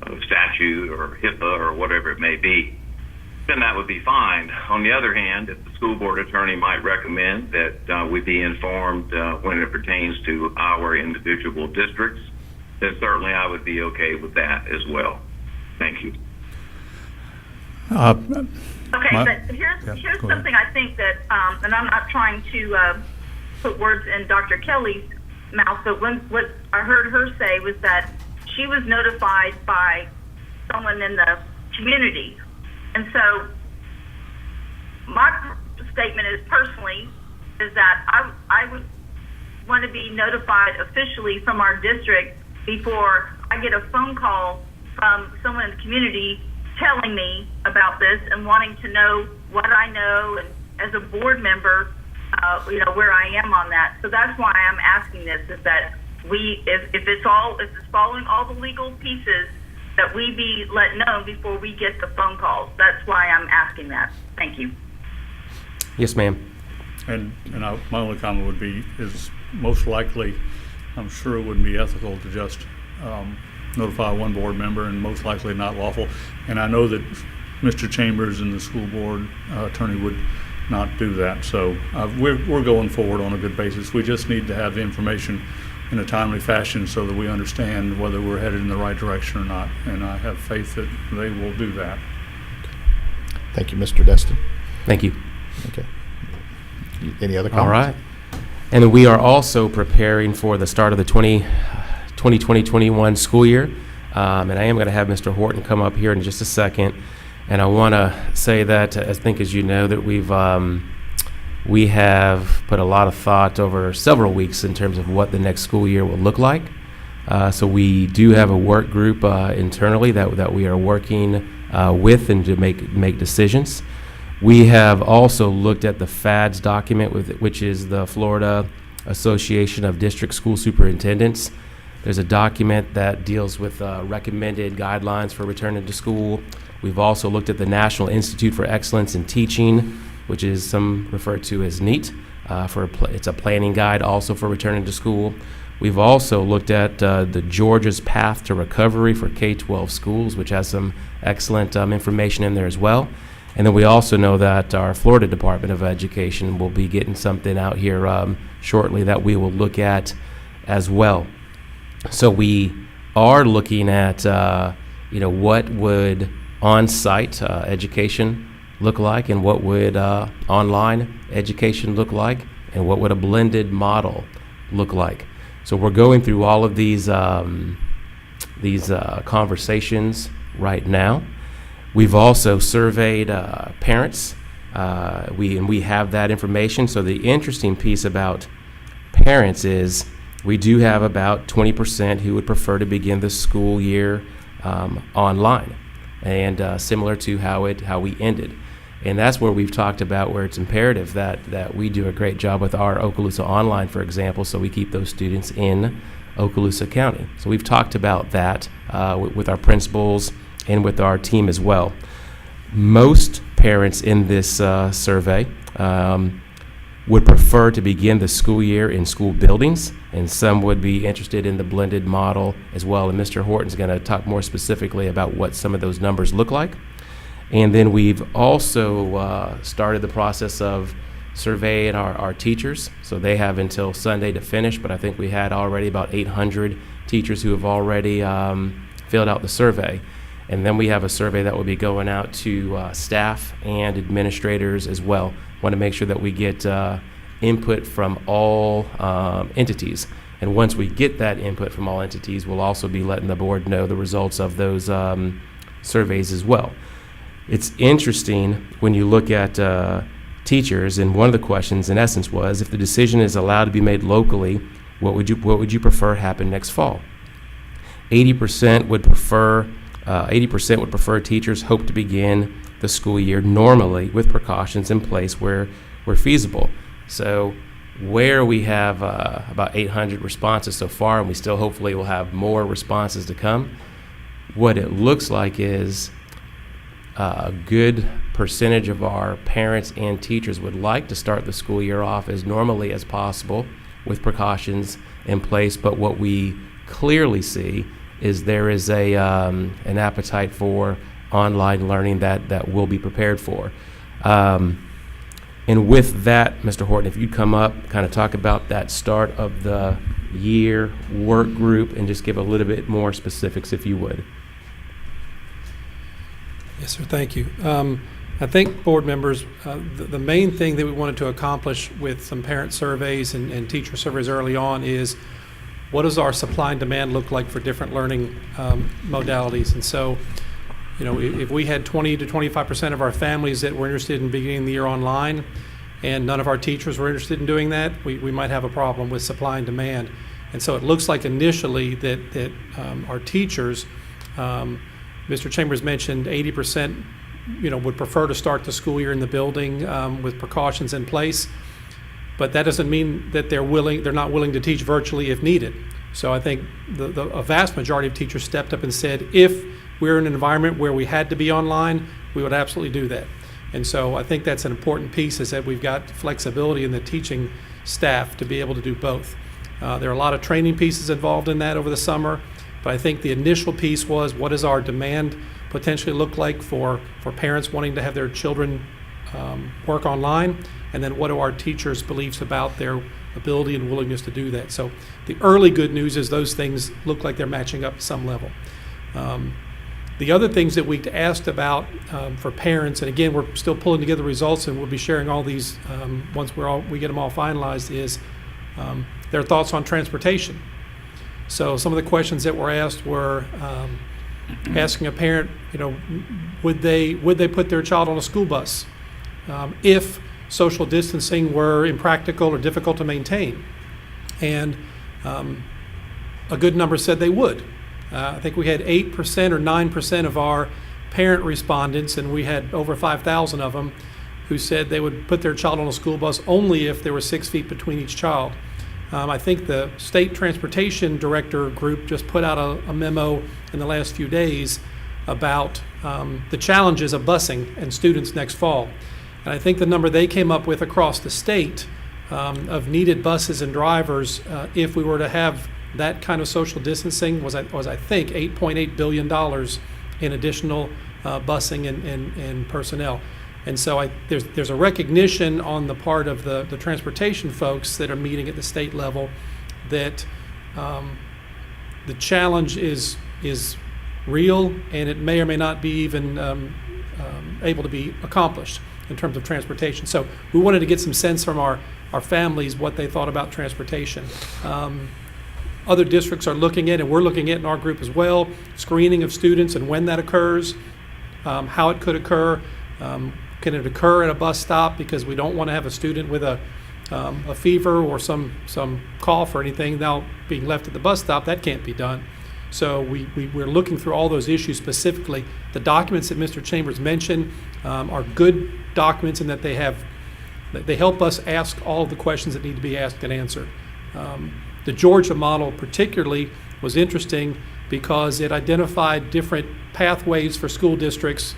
of statute or HIPAA or whatever it may be, then that would be fine. On the other hand, if the school board attorney might recommend that we be informed when it pertains to our individual districts, then certainly I would be okay with that as well. Thank you. Okay, My- but here's go ahead. something I think that, and I'm not trying to put words in Dr. Kelly's mouth, but what I heard her say was that she was notified by someone in the community. And so my statement is personally is that I would want to be notified officially from our district before I get a phone call from someone in the community telling me about this and wanting to know what I know, and as a board member, where I am on that. So that's why I'm asking this, is that if it's following all the legal pieces, that we be let know before we get the phone calls. That's why I'm asking that. Thank you. Yes, ma'am. And my only comment would be is most likely, I'm sure it wouldn't be ethical to just notify one board member, and most likely not lawful. And I know that Mr. Chambers and the school board attorney would not do that. So we're going forward on a good basis. We just need to have the information in a timely fashion so that we understand whether we're headed in the right direction or not. And I have faith that they will do that. Thank you, Mr. Destin. Thank you. Okay. Any other comments? All right. And we are also preparing for the start of the 2020-21 school year. And I am going to have Mr. Horton come up here in just a second. And I want to say that, I think as you know, that we have put a lot of thought over several weeks in terms of what the next school year will look like. So we do have a work group internally that we are working with and to make decisions. We have also looked at the FADS document, which is the Florida Association of District School Superintendents. There's a document that deals with recommended guidelines for returning to school. We've also looked at the National Institute for Excellence in Teaching, which is some referred to as NEAT. It's a planning guide also for returning to school. We've also looked at the Georgia's Path to Recovery for K-12 schools, which has some excellent information in there as well. And then we also know that our Florida Department of Education will be getting something out here shortly that we will look at as well. So we are looking at, what would on-site education look like, and what would online education look like, and what would a blended model look like. So we're going through all of these conversations right now. We've also surveyed parents. We have that information. So the interesting piece about parents is we do have about 20% who would prefer to begin the school year online, and similar to how we ended. And that's where we've talked about where it's imperative that we do a great job with our Okaloosa Online, for example, so we keep those students in Okaloosa County. So we've talked about that with our principals and with our team as well. Most parents in this survey would prefer to begin the school year in school buildings, and some would be interested in the blended model as well. And Mr. Horton's going to talk more specifically about what some of those numbers look like. And then we've also started the process of surveying our teachers. So they have until Sunday to finish, but I think we had already about 800 teachers who have already filled out the survey. And then we have a survey that will be going out to staff and administrators as well. Want to make sure that we get input from all entities. And once we get that input from all entities, we'll also be letting the board know the results of those surveys as well. It's interesting when you look at teachers, and one of the questions in essence was, if the decision is allowed to be made locally, what would you prefer happen next fall? 80% would prefer teachers hope to begin the school year normally with precautions in place where feasible. So where we have about 800 responses so far, and we still hopefully will have more responses to come, what it looks like is a good percentage of our parents and teachers would like to start the school year off as normally as possible with precautions in place. But what we clearly see is there is an appetite for online learning that we'll be prepared for. And with that, Mr. Horton, if you'd come up, kind of talk about that start of the year work group and just give a little bit more specifics if you would. Yes, sir. Thank you. I think, board members, the main thing that we wanted to accomplish with some parent surveys and teacher surveys early on is, what does our supply and demand look like for different learning modalities? And so, if we had 20 to 25% of our families that were interested in beginning the year online, and none of our teachers were interested in doing that, we might have a problem with supply and demand. And so it looks like initially that our teachers, Mr. Chambers mentioned 80%, would prefer to start the school year in the building with precautions in place. But that doesn't mean that they're not willing to teach virtually if needed. So I think a vast majority of teachers stepped up and said, if we're in an environment where we had to be online, we would absolutely do that. And so I think that's an important piece, is that we've got flexibility in the teaching staff to be able to do both. There are a lot of training pieces involved in that over the summer. But I think the initial piece was, what does our demand potentially look like for parents wanting to have their children work online? And then what are our teachers' beliefs about their ability and willingness to do that? So the early good news is those things look like they're matching up at some level. The other things that we asked about for parents, and again, we're still pulling together results, and we'll be sharing all these once we get them all finalized, is their thoughts on transportation. So some of the questions that were asked were asking a parent, would they put their child on a school bus if social distancing were impractical or difficult to maintain? And a good number said they would. I think we had 8% or 9% of our parent respondents, and we had over 5,000 of them, who said they would put their child on a school bus only if there were 6 feet between each child. I think the state transportation director group just put out a memo in the last few days about the challenges of busing and students next fall. And I think the number they came up with across the state of needed buses and drivers, if we were to have that kind of social distancing, was I think $8.8 billion in additional busing and personnel. And so there's a recognition on the part of the transportation folks that are meeting at the state level that the challenge is real, and it may or may not be even able to be accomplished in terms of transportation. So we wanted to get some sense from our families what they thought about transportation. Other districts are looking at, and we're looking at in our group as well, screening of students and when that occurs. how it could occur. Can it occur at a bus stop because we don't want to have a student with a fever or some cough or anything now being left at the bus stop? That can't be done. So we're looking through all those issues specifically. The documents that Mr. Chambers mentioned are good documents in that they help us ask all of the questions that need to be asked and answered. The Georgia model particularly was interesting because it identified different pathways for school districts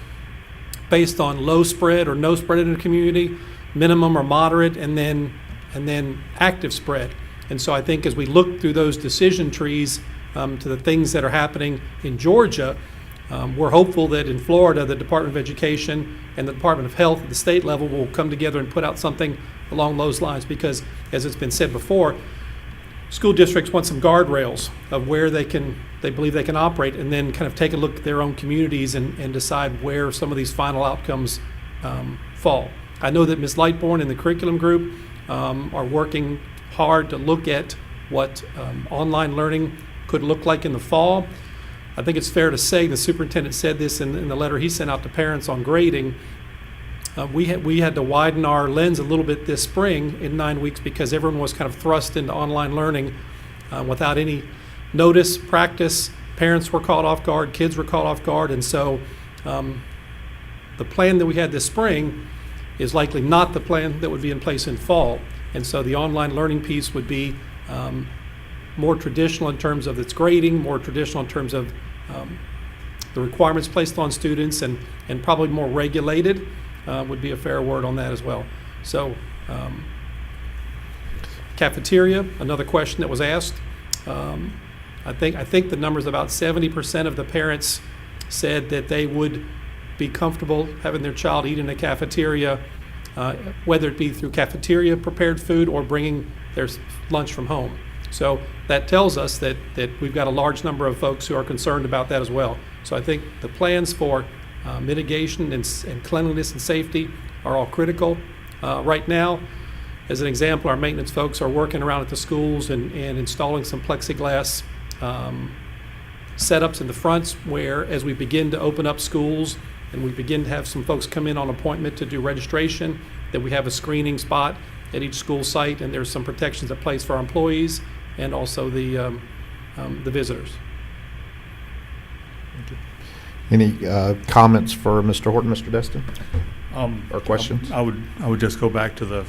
based on low spread or no spread in the community, minimum or moderate, and then active spread. And so I think as we look through those decision trees to the things that are happening in Georgia, we're hopeful that in Florida, the Department of Education and the Department of Health at the state level will come together and put out something along those lines because, as it's been said before, school districts want some guardrails of where they believe they can operate, and then kind of take a look at their own communities and decide where some of these final outcomes fall. I know that Ms. Lightbourne and the curriculum group are working hard to look at what online learning could look like in the fall. I think it's fair to say, the superintendent said this in the letter he sent out to parents on grading, we had to widen our lens a little bit this spring in 9 weeks because everyone was kind of thrust into online learning without any notice, practice. Parents were caught off guard, kids were caught off guard, and so the plan that we had this spring is likely not the plan that would be in place in fall. And so the online learning piece would be more traditional in terms of its grading, more traditional in terms of the requirements placed on students, and probably more regulated would be a fair word on that as well. So cafeteria, another question that was asked. I think the number is about 70% of the parents said that they would be comfortable having their child eat in a cafeteria, whether it be through cafeteria prepared food or bringing their lunch from home. So that tells us that we've got a large number of folks who are concerned about that as well. So I think the plans for mitigation and cleanliness and safety are all critical. Right now, as an example, our maintenance folks are working around at the schools and installing some plexiglass setups in the fronts where, as we begin to open up schools and we begin to have some folks come in on appointment to do registration, that we have a screening spot at each school site, and there's some protections in place for our employees and also the visitors. Any comments for Mr. Horton, Mr. Destin, or questions? I would just go back to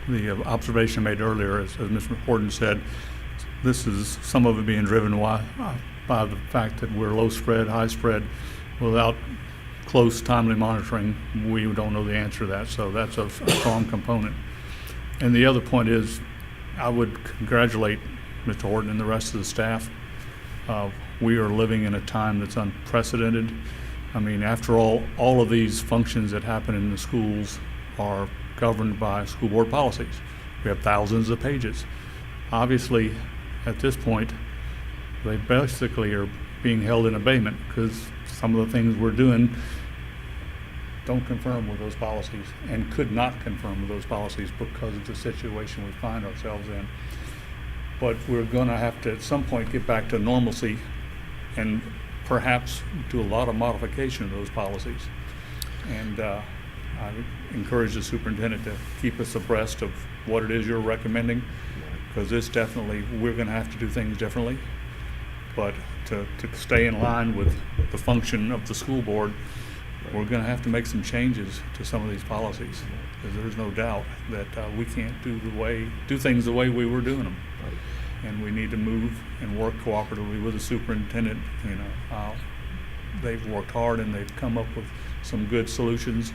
the observation made earlier, as Mr. Horton said. This is some of it being driven by the fact that we're low spread, high spread. Without close, timely monitoring, we don't know the answer to that. So that's a strong component. And the other point is, I would congratulate Mr. Horton and the rest of the staff. We are living in a time that's unprecedented. I mean, after all of these functions that happen in the schools are governed by school board policies. We have thousands of pages. Obviously, at this point, they basically are being held in abatement because some of the things we're doing don't conform with those policies and could not conform with those policies because of the situation we find ourselves in. But we're going to have to at some point get back to normalcy and perhaps do a lot of modification of those policies. And I encourage the superintendent to keep us abreast of what it is you're recommending, because this definitely, we're going to have to do things differently. But to stay in line with the function of the school board, we're going to have to make some changes to some of these policies, because there's no doubt that we can't do things the way we were doing them. And we need to move and work cooperatively with the superintendent. You know, they've worked hard and they've come up with some good solutions,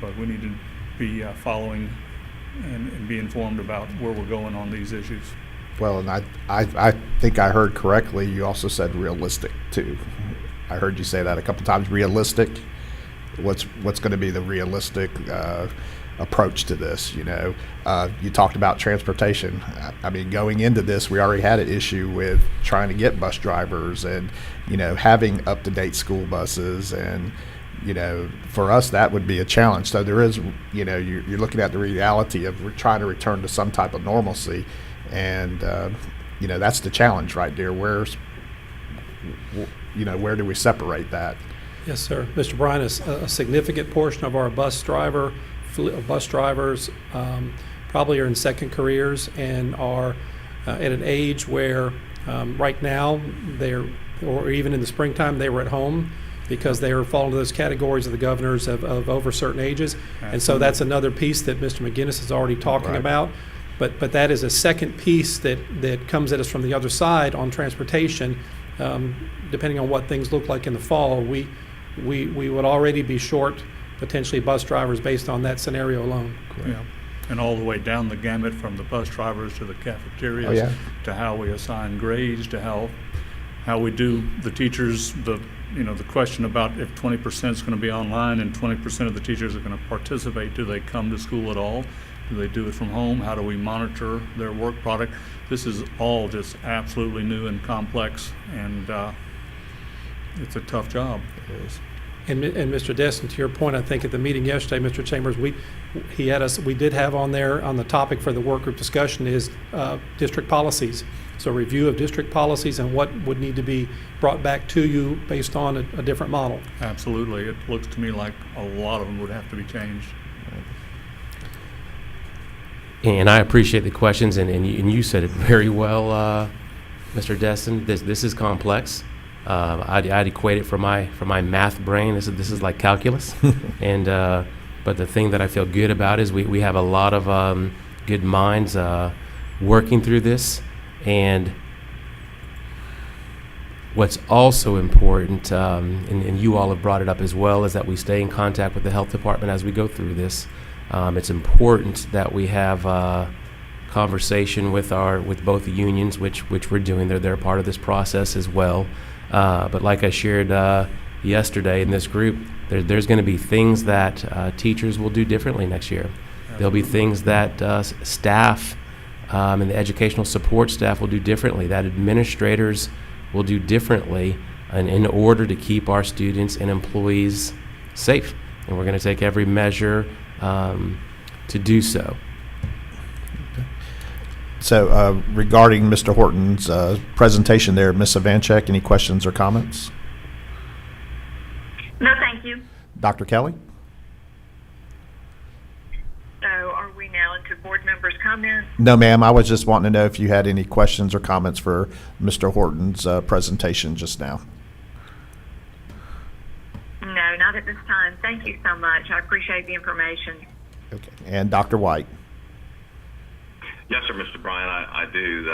but we need to be following and be informed about where we're going on these issues. Well, and I think I heard correctly. You also said realistic too. I heard you say that a couple times. Realistic. What's going to be the realistic approach to this? You know, you talked about transportation. I mean, going into this, we already had an issue with trying to get bus drivers and, you know, having up-to-date school buses, and, you know, for us that would be a challenge. So there is, you know, you're looking at the reality of trying to return to some type of normalcy, and you know, that's the challenge right there. Where do we separate that? Yes, sir. Mr. Bryan, a significant portion of our bus drivers probably are in second careers and are at an age where right now or even in the springtime, they were at home because they were falling into those categories of the governors of over certain ages. And so that's another piece that Mr. McGinnis is already talking about. But that is a second piece that comes at us from the other side on transportation. Depending on what things look like in the fall, we would already be short potentially bus drivers based on that scenario alone. Yeah. And all the way down the gamut from the bus drivers to the cafeterias, to how we assign grades, to how we do the teachers, the question about if 20% is going to be online and 20% of the teachers are going to participate, do they come to school at all? Do they do it from home? How do we monitor their work product? This is all just absolutely new and complex, and it's a tough job. It is. And Mr. Destin, to your point, I think at the meeting yesterday, Mr. Chambers, we did have on there on the topic for the work group discussion is district policies. So review of district policies and what would need to be brought back to you based on a different model. Absolutely. It looks to me like a lot of them would have to be changed. And I appreciate the questions, and you said it very well, Mr. Destin. This is complex. I'd equate it for my math brain. This is like calculus, and but the thing that I feel good about is we have a lot of good minds working through this, and what's also important, and you all have brought it up as well, is that we stay in contact with the health department as we go through this. It's important that we have conversation with both the unions, which we're doing. They're part of this process as well. But like I shared yesterday in this group, there's going to be things that teachers will do differently next year. There'll be things that staff and the educational support staff will do differently, that administrators will do differently in order to keep our students and employees safe. And we're going to take every measure to do so. So regarding Mr. Horton's presentation there, Ms. Ivanchek, any questions or comments? No, thank you. Dr. Kelly? So are we now into board members' comments? No, ma'am. I was just wanting to know if you had any questions or comments for Mr. Horton's presentation just now. No, not at this time. Thank you so much. I appreciate the information. Okay. And Dr. White? Yes, sir, Mr. Bryan, I do.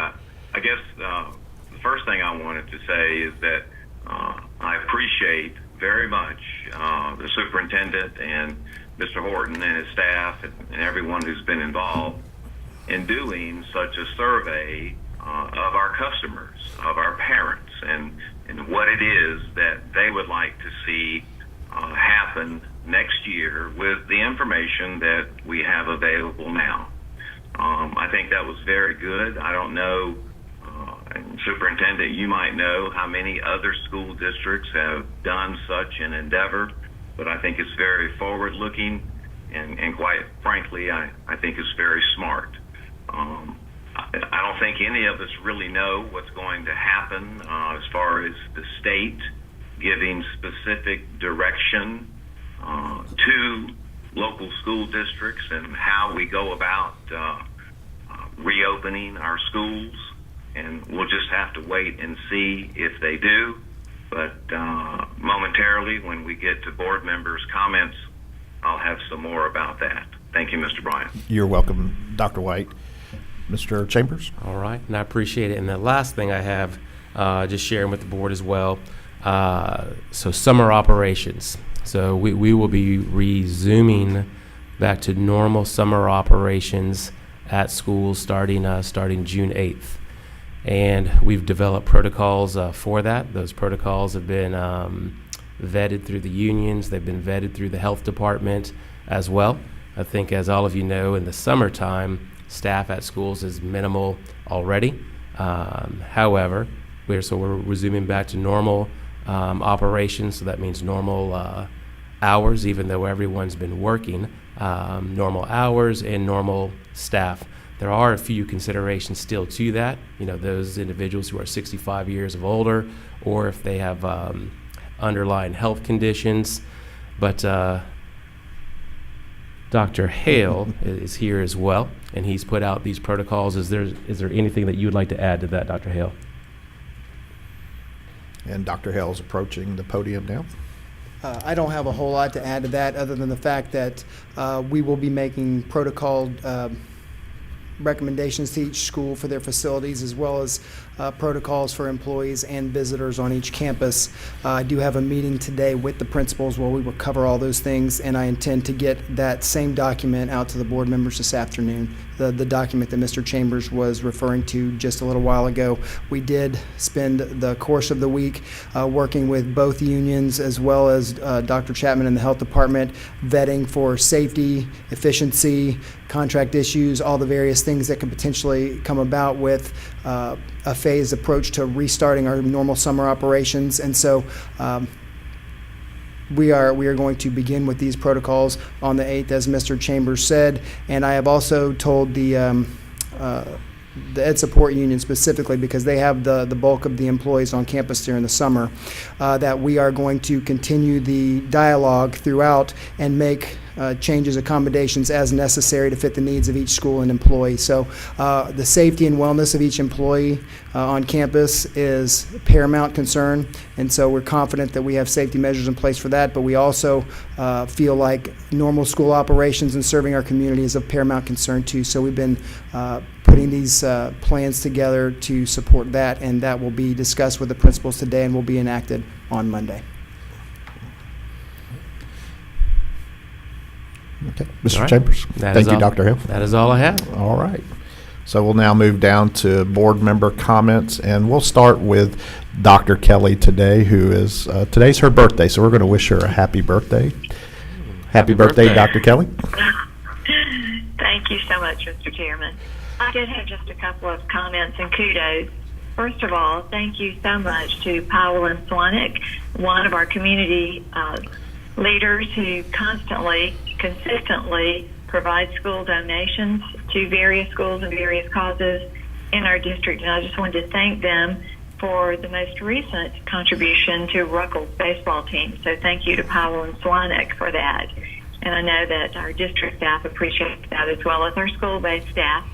I guess the first thing I wanted to say is that I appreciate very much the superintendent and Mr. Horton and his staff and everyone who's been involved in doing such a survey of our customers, of our parents, and what it is that they would like to see happen next year with the information that we have available now. I think that was very good. I don't know, and Superintendent, you might know how many other school districts have done such an endeavor, but I think it's very forward-looking, and quite frankly, I think it's very smart. I don't think any of us really know what's going to happen as far as the state giving specific direction to local school districts and how we go about reopening our schools, and we'll just have to wait and see if they do. But momentarily, when we get to board members' comments, I'll have some more about that. Thank you, Mr. Bryan. You're welcome, Dr. White. Mr. Chambers? All right, and I appreciate it. And the last thing I have, just sharing with the board as well, so summer operations. So we will be resuming back to normal summer operations at schools starting June 8th. And we've developed protocols for that. Those protocols have been vetted through the unions. They've been vetted through the health department as well. I think, as all of you know, in the summertime, staff at schools is minimal already. However, we're resuming back to normal operations, so that means normal hours, even though everyone's been working, normal hours and normal staff. There are a few considerations still to that. You know, those individuals who are 65 years of older, or if they have underlying health conditions. But Dr. Hale is here as well, and he's put out these protocols. Is there anything that you would like to add to that, Dr. Hale? And Dr. Hale's approaching the podium now. I don't have a whole lot to add to that, other than the fact that we will be making protocol recommendations to each school for their facilities, as well as protocols for employees and visitors on each campus. I do have a meeting today with the principals where we will cover all those things, and I intend to get that same document out to the board members this afternoon, the document that Mr. Chambers was referring to just a little while ago. We did spend the course of the week working with both unions, as well as Dr. Chapman and the health department, vetting for safety, efficiency, contract issues, all the various things that could potentially come about with a phased approach to restarting our normal summer operations. And so we are going to begin with these protocols on the 8th, as Mr. Chambers said. And I have also told the Ed Support Union specifically, because they have the bulk of the employees on campus during the summer, that we are going to continue the dialogue throughout and make changes, accommodations as necessary to fit the needs of each school and employee. So the safety and wellness of each employee on campus is paramount concern, and so we're confident that we have safety measures in place for that, but we also feel like normal school operations and serving our community is of paramount concern too. So we've been putting these plans together to support that, and that will be discussed with the principals today and will be enacted on Monday. Okay, Mr. All right. Chambers. That Thank is you, all- Dr. Hale. That is all I have. All right. So we'll now move down to board member comments, and we'll start with Dr. Kelly today, who is, today's her birthday, so we're going to wish her a happy birthday. Happy birthday, birthday. Dr. Kelly. Thank you so much, Mr. Chairman. I did have just a couple of comments and kudos. First of all, thank you so much to Powell and Swanek, one of our community leaders who consistently provide school donations to various schools and various causes in our district. And I just wanted to thank them for the most recent contribution to Ruckle's baseball team. So thank you to Powell and Swanek for that. And I know that our district staff appreciates that, as well as our school-based staff.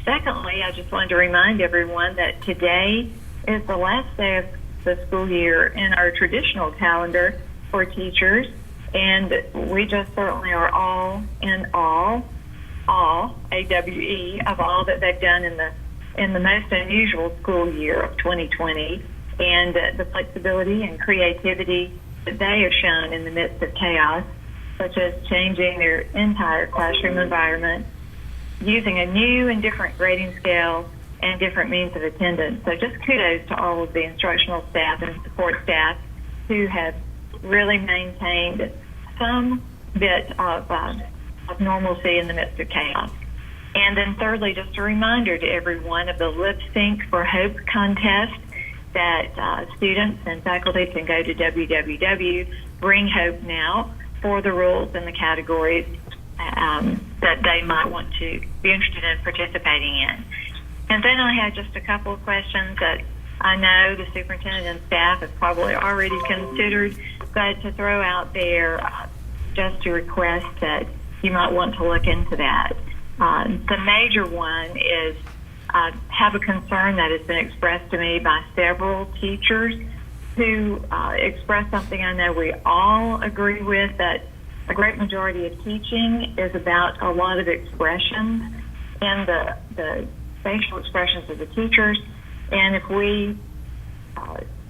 Secondly, I just wanted to remind everyone that today is the last day of the school year in our traditional calendar for teachers, and we just certainly are all in awe, AWE, of all that they've done in the most unusual school year of 2020, and the flexibility and creativity that they have shown in the midst of chaos, such as changing their entire classroom environment, using a new and different grading scale and different means of attendance. So just kudos to all of the instructional staff and support staff who have really maintained some bit of normalcy in the midst of chaos. And then thirdly, just a reminder to everyone of the Lip Sync for Hope contest that students and faculty can go to Bring Hope Now for the rules and the categories that they might want to be interested in participating in. And then I had just a couple of questions that I know the superintendent and staff have probably already considered, but to throw out there just to request that you might want to look into that. The major one is I have a concern that has been expressed to me by several teachers who expressed something I know we all agree with, that a great majority of teaching is about a lot of expressions and the facial expressions of the teachers. And if we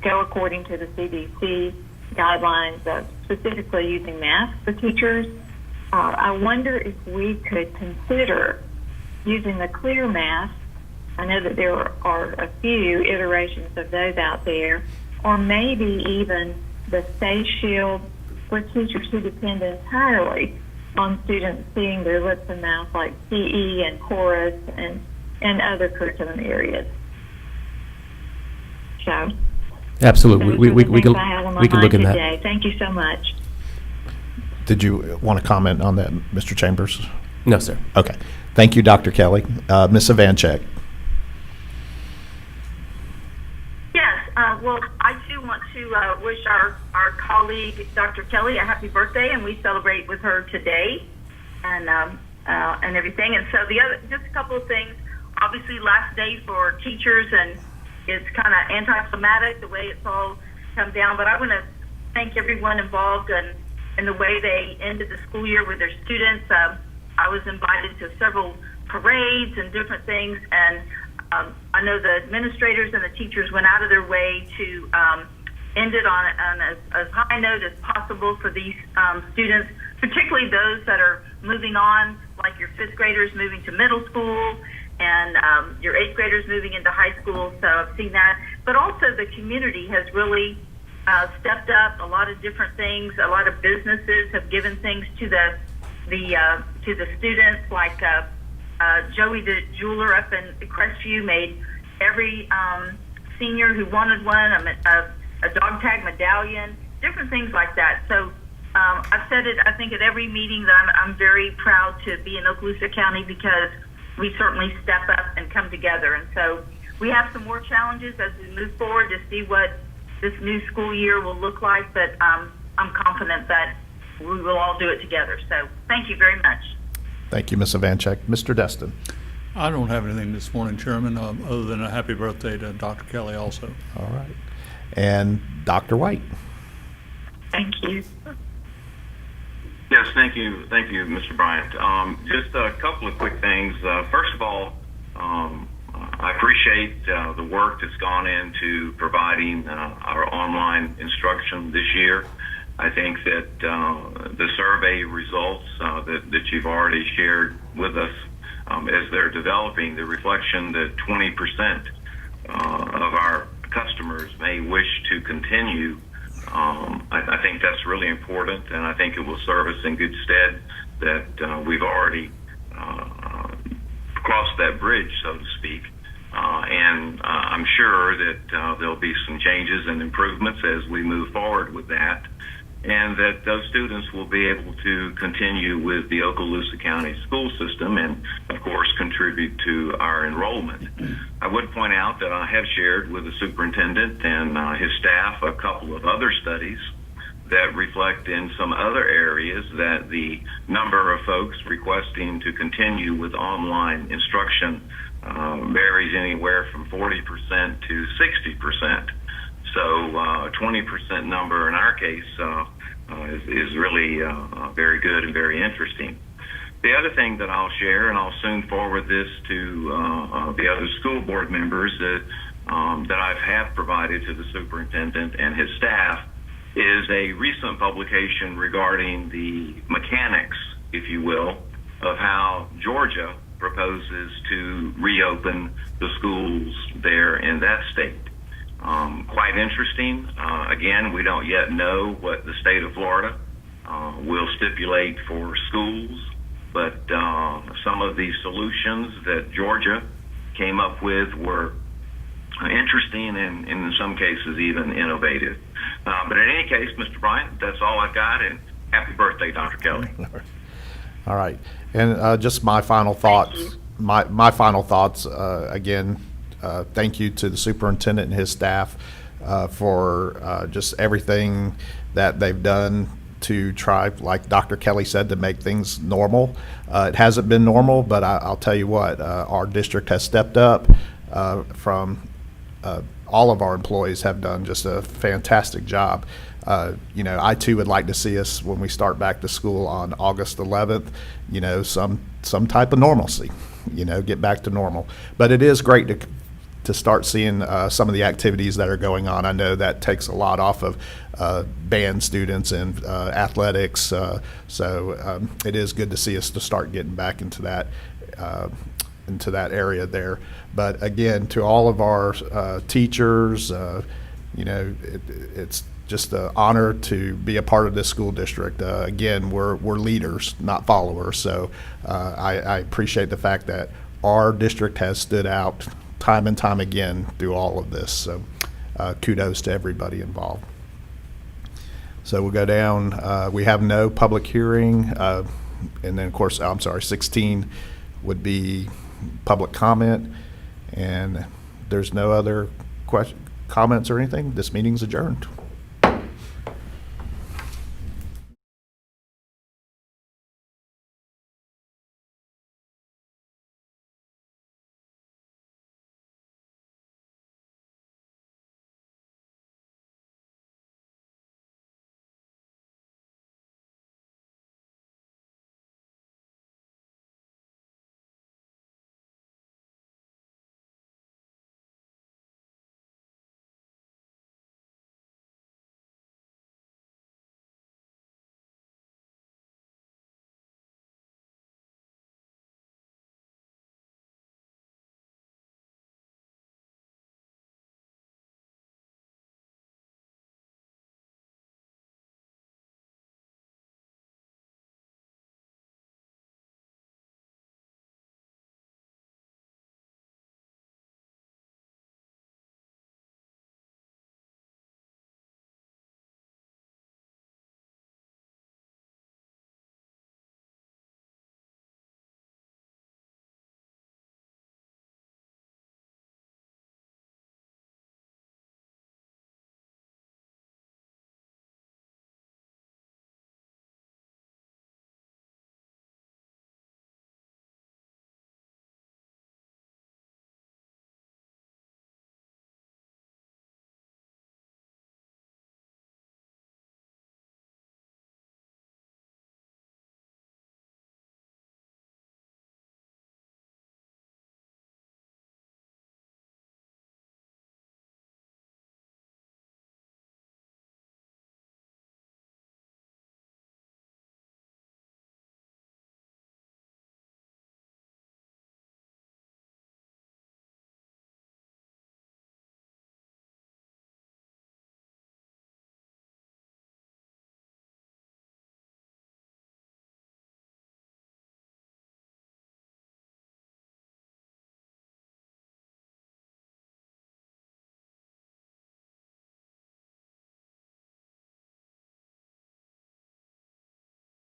go according to the CDC guidelines of specifically using masks for teachers, I wonder if we could consider using the clear mask. I know that there are a few iterations of those out there, or maybe even the face shield for teachers who depend entirely on students seeing their lips and mouth, like PE and chorus and other curriculum areas. So Absolutely. We can look in that. today. Thank you so much. Did you want to comment on that, Mr. Chambers? No, sir. Okay. Thank you, Dr. Kelly. Ms. Ivanchek. Yes, well, I too want to to wish our colleague, Dr. Kelly, a happy birthday, and we celebrate with her today and everything. And so just a couple of things. Obviously, last day for teachers, and it's kind of anticlimactic the way it's all come down. But I want to thank everyone involved in the way they ended the school year with their students. I was invited to several parades and different things, and I know the administrators and the teachers went out of their way to end it on as high a note as possible for these students, particularly those that are moving on, like your fifth graders moving to middle school and your eighth graders moving into high school. So I've seen that. But also the community has really stepped up. A lot of different things. A lot of businesses have given things to the students, like Joey the jeweler up in Crestview made every senior who wanted one a dog tag medallion, different things like that. So I've said it, I think, at every meeting that I'm very proud to be in Okaloosa County, because we certainly step up and come together. And so we have some more challenges as we move forward to see what this new school year will look like, but I'm confident that we will all do it together. So thank you very much. Thank you, Ms. Ivanchek. Mr. Destin. I don't have anything this morning, Chairman, other than a happy birthday to Dr. Kelly also. All right. And Dr. White. Thank you. Yes, thank you, Mr. Bryant. Just a couple of quick things. First of all, I appreciate the work that's gone into providing our online instruction this year. I think that the survey results that you've already shared with us, as they're developing, the reflection that 20% of our customers may wish to continue, I think that's really important, and I think it will serve us in good stead that we've already crossed that bridge, so to speak. And I'm sure that there'll be some changes and improvements as we move forward with that, and that those students will be able to continue with the Okaloosa County school system and, of course, contribute to our enrollment. I would point out that I have shared with the superintendent and his staff a couple of other studies that reflect in some other areas that the number of folks requesting to continue with online instruction varies anywhere from 40% to 60%. So 20% number in our case is really very good and very interesting. The other thing that I'll share, and I'll soon forward this to the other school board members that I have provided to the superintendent and his staff, is a recent publication regarding the mechanics, if you will, of how Georgia proposes to reopen the schools there in that state. Quite interesting. Again, we don't yet know what the state of Florida will stipulate for schools, but some of the solutions that Georgia came up with were interesting and in some cases even innovative. But in any case, Mr. Bryant, that's all I've got, and happy birthday, Dr. Kelly. All right. And just my final thoughts. My final thoughts, again, thank you to the superintendent and his staff for just everything that they've done to try, like Dr. Kelly said, to make things normal. It hasn't been normal, but I'll tell you what, our district has stepped up from all of our employees have done just a fantastic job. You know, I too would like to see us, when we start back to school on August 11th, you know, some type of normalcy, you know, get back to normal. But it is great to start seeing some of the activities that are going on. I know that takes a lot off of band students and athletics, so it is good to see us to start getting back into that area there. But again, to all of our teachers, you know, it's just an honor to be a part of this school district. Again, we're leaders, not followers. So I appreciate the fact that our district has stood out time and time again through all of this. So kudos to everybody involved. So we'll go down. We have no public hearing. And then, of course, I'm sorry, 16 would be public comment. And there's no other comments or anything. This meeting's adjourned.